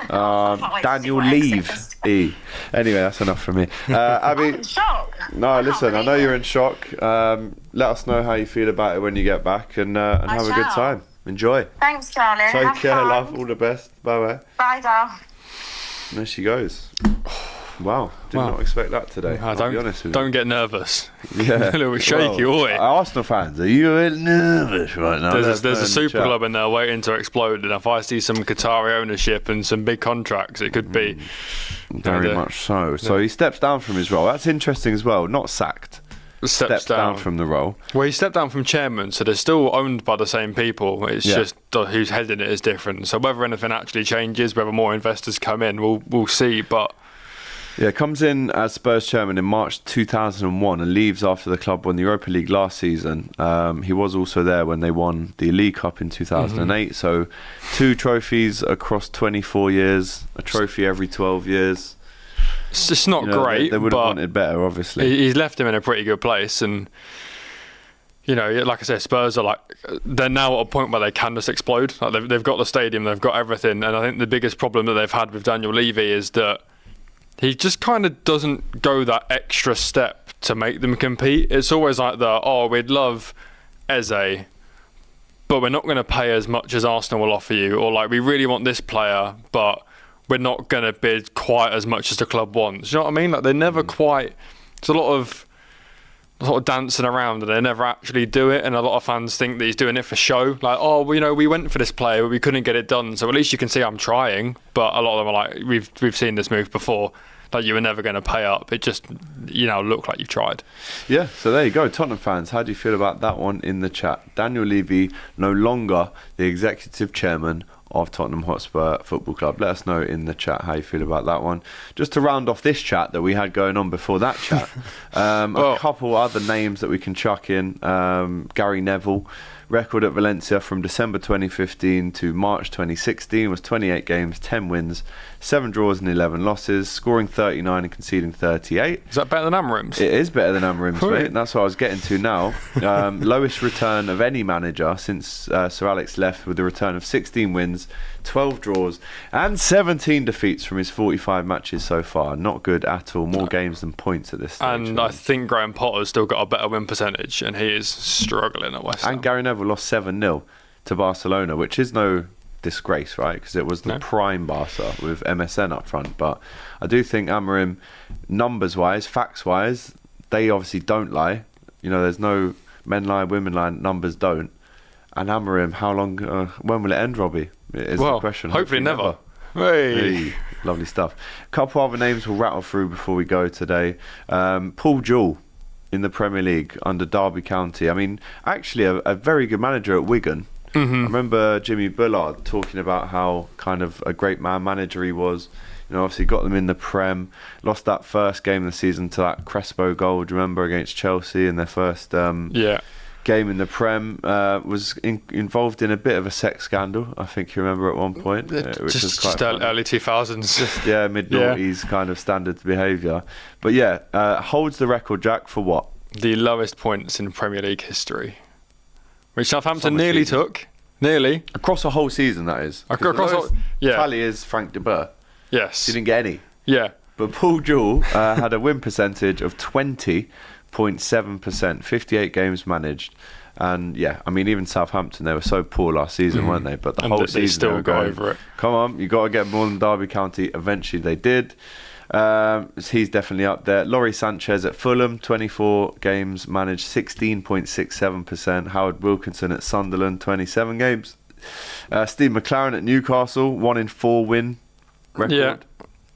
Daniel leave E. Anyway, that's enough from me. Abby, I'm in shock. No, listen, I know you're in shock. Let us know how you feel about it when you get back, and have a good time. Enjoy. Thanks, darling. Take Have care, fun. love. All the best. Bye-bye. Bye, doll. And there she goes. Wow, did not expect that today. I'll be honest with you. Don't get nervous. Yeah. A little bit shaky, oi. Arsenal fans, are you a bit nervous right now? There's a super club in there waiting to explode, and if I see some Qatari ownership and some big contracts, it could be very much so. So he steps down from his role. That's interesting as well. Not sacked. Steps down from the role. Well, he stepped down from chairman, so they're still owned by the same people. It's just who's heading it is different. So whether anything actually changes, whether more investors come in, we'll see. But yeah, comes in as Spurs chairman in March 2001 and leaves after the club won the Europa League last season. He was also there when they won the League Cup in 2008. So 2 trophies across 24 years, a trophy every 12 years. It's just not great. They would have wanted better, obviously. He's left him in a pretty good place, and like I said, Spurs are they're now at a point where they can just explode. They've got the stadium, they've got everything, and I think the biggest problem that they've had with Daniel Levy is that he just kind of doesn't go that extra step to make them compete. It's always we'd love Eze, but we're not going to pay as much as Arsenal will offer you, or like we really want this player, but we're not going to bid quite as much as the club wants. You know what I mean? Like, they never quite. There's a lot of dancing around, and they never actually do it. And a lot of fans think that he's doing it for show. Like, oh, well, you know, we went for this player, but we couldn't get it done. So at least you can see I'm trying. But a lot of them are like, we've seen this move before. Like, you were never going to pay up. It just, you know, looked like you tried. Yeah, so there you go. Tottenham fans, how do you feel about that one in the chat? Daniel Levy, no longer the executive chairman of Tottenham Hotspur Football Club. Let us know in the chat how you feel about that one. Just to round off this chat that we had going on before that chat, a couple other names that we can chuck in. Gary Neville, record at Valencia from December 2015 to March 2016 was 28 games, 10 wins, 7 draws and 11 losses, scoring 39 and conceding 38. Is that better than Amorim's? It is better than Amorim's, mate. That's what I was getting to now. Lowest return of any manager since Sir Alex left, with a return of 16 wins, 12 draws and 17 defeats from his 45 matches so far. Not good at all. More games than points at this stage. And I think Graham Potter's still got a better win percentage, and he is struggling at West Ham. And Gary Neville lost 7-0 to Barcelona, which is no disgrace, right? Because it was the prime Barca with MSN up front. But I do think Amorim, numbers-wise, facts-wise, they obviously don't lie. You know, there's no men lie, women lie, numbers don't. And Amorim, how long, when will it end, Robbie? Is the question. Hopefully never. Hey, lovely stuff. A couple other names we'll rattle through before we go today. Paul Jewell in the Premier League under Derby County. I mean, actually a very good manager at Wigan. I remember Jimmy Bullard talking about how kind of a great manager he was. You know, obviously got them in the Prem. Lost that first game of the season to that Crespo goal, do you remember, against Chelsea in their first game in the Prem. Was involved in a bit of a sex scandal, I think you remember at one point, which was quite early 2000s. Mid-noughties kind of standard behaviour. But holds the record, Jack, for what? The lowest points in Premier League history, which Southampton nearly took. Nearly. Across a whole season, that is. Tally is Frank de Boer. Yes. He didn't get any. Yeah. But Paul Jewell had a win percentage of 20.7%, 58 games managed. And I mean, even Southampton, they were so poor last season, weren't they? But the whole season, still got over it. Come on, you got to get more than Derby County. Eventually they did. He's definitely up there. Laurie Sanchez at Fulham, 24 games managed, 16.67%. Howard Wilkinson at Sunderland, 27 games. Steve McLaren at Newcastle, 1 in 4 win record. Yeah.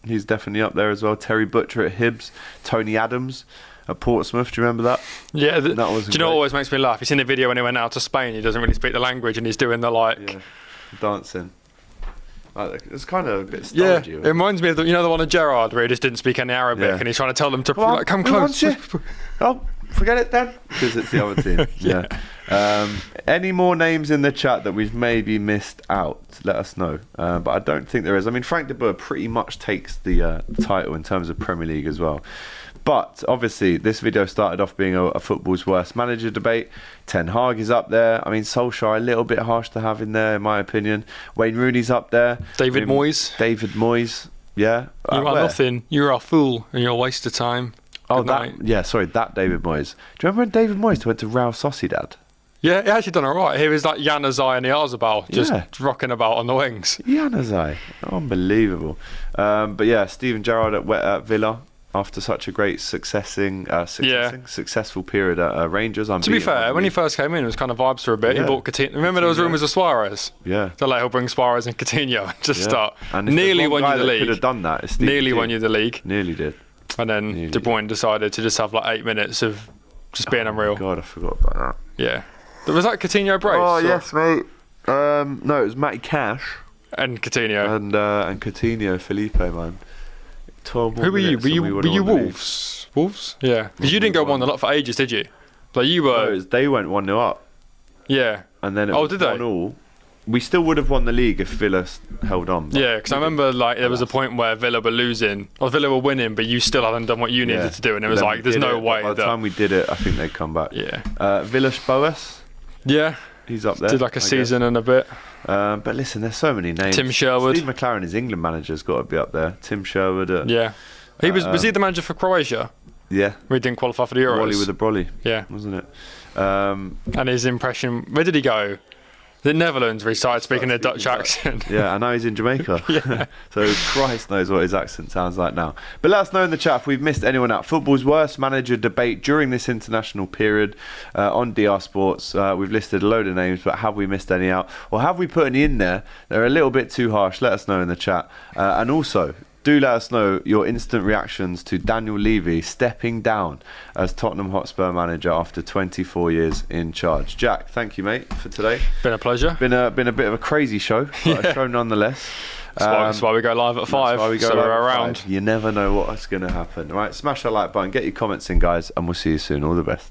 He's definitely up there as well. Terry Butcher at Hibs. Tony Adams at Portsmouth. Do you remember that? Yeah. Do you know what always makes me laugh? You've seen the video when he went out to Spain. He doesn't really speak the language, and he's doing the dancing. It's kind of a bit stodgy. Yeah, it reminds me of the one of Gerrard where he just didn't speak any Arabic and he's trying to tell them to come close. Oh, forget it then, because it's the other team. Any more names in the chat that we've maybe missed out? Let us know. But I don't think there is. I mean, Frank de Boer pretty much takes the title in terms of Premier League as well. But obviously, this video started off being a football's worst manager debate. Ten Hag is up there. I mean, Solskjaer a little bit harsh to have in there, in my opinion. Wayne Rooney's up there. David Moyes. Yeah. You are nothing. You're a fool, and you're a waste of time. That David Moyes. Do you remember when David Moyes went to Real Sociedad? Yeah, he actually done alright. He was like Januzaj and Oyarzabal, just rocking about on the wings. Januzaj, unbelievable. But Steven Gerrard at Villa. After such a great successful period at Rangers. To be fair, when he first came in, it was kind of vibes for a bit. He bought Coutinho. Remember there was rumours of Suarez? Yeah. So he'll bring Suarez and Coutinho to start. And nearly won you the league. Could have done that. Nearly won you the league. Nearly did. And then De Bruyne decided to just have 8 minutes of just being unreal. God, I forgot about that. Yeah. Was that Coutinho brace? Oh, yes, mate. No, it was Matty Cash. And Coutinho. And Coutinho, Felipe, man. Who were you? Were you Wolves? Wolves? Yeah. Because you didn't go 1-0 up for ages, did you? You were. No, they went 1-0 up. Yeah. And then it was did they? 1-1. We still would have won the league if Villa held on. Yeah, because I remember there was a point where Villa were losing, or Villa were winning, but you still hadn't done what you needed to do, and it was there's no way. By the time we did it, I think they'd come back. Yeah. Villas Boas. Yeah. He's up there. Did a season and a bit. But listen, there's so many names. Tim Sherwood. Steve McLaren, his England manager's got to be up there. Tim Sherwood. He was he the manager for Croatia? Yeah. We didn't qualify for the Euros. Wally with a brolly. Yeah. Wasn't it? And his impression, where did he go? The Netherlands restarted speaking their Dutch accent. Yeah, and now he's in Jamaica. Yeah. So Christ knows what his accent sounds like now. But let us know in the chat if we've missed anyone out. Football's worst manager debate during this international period on DR Sports. We've listed a load of names, but have we missed any out? Or have we put any in there? They're a little bit too harsh. Let us know in the chat. And also, do let us know your instant reactions to Daniel Levy stepping down as Tottenham Hotspur manager after 24 years in charge. Jack, thank you, mate, for today. Been a pleasure. Been a bit of a crazy show, but a show nonetheless. That's why we go live at 5. So we're around. You never know what's going to happen. All right, smash that like button, get your comments in, guys, and we'll see you soon. All the best.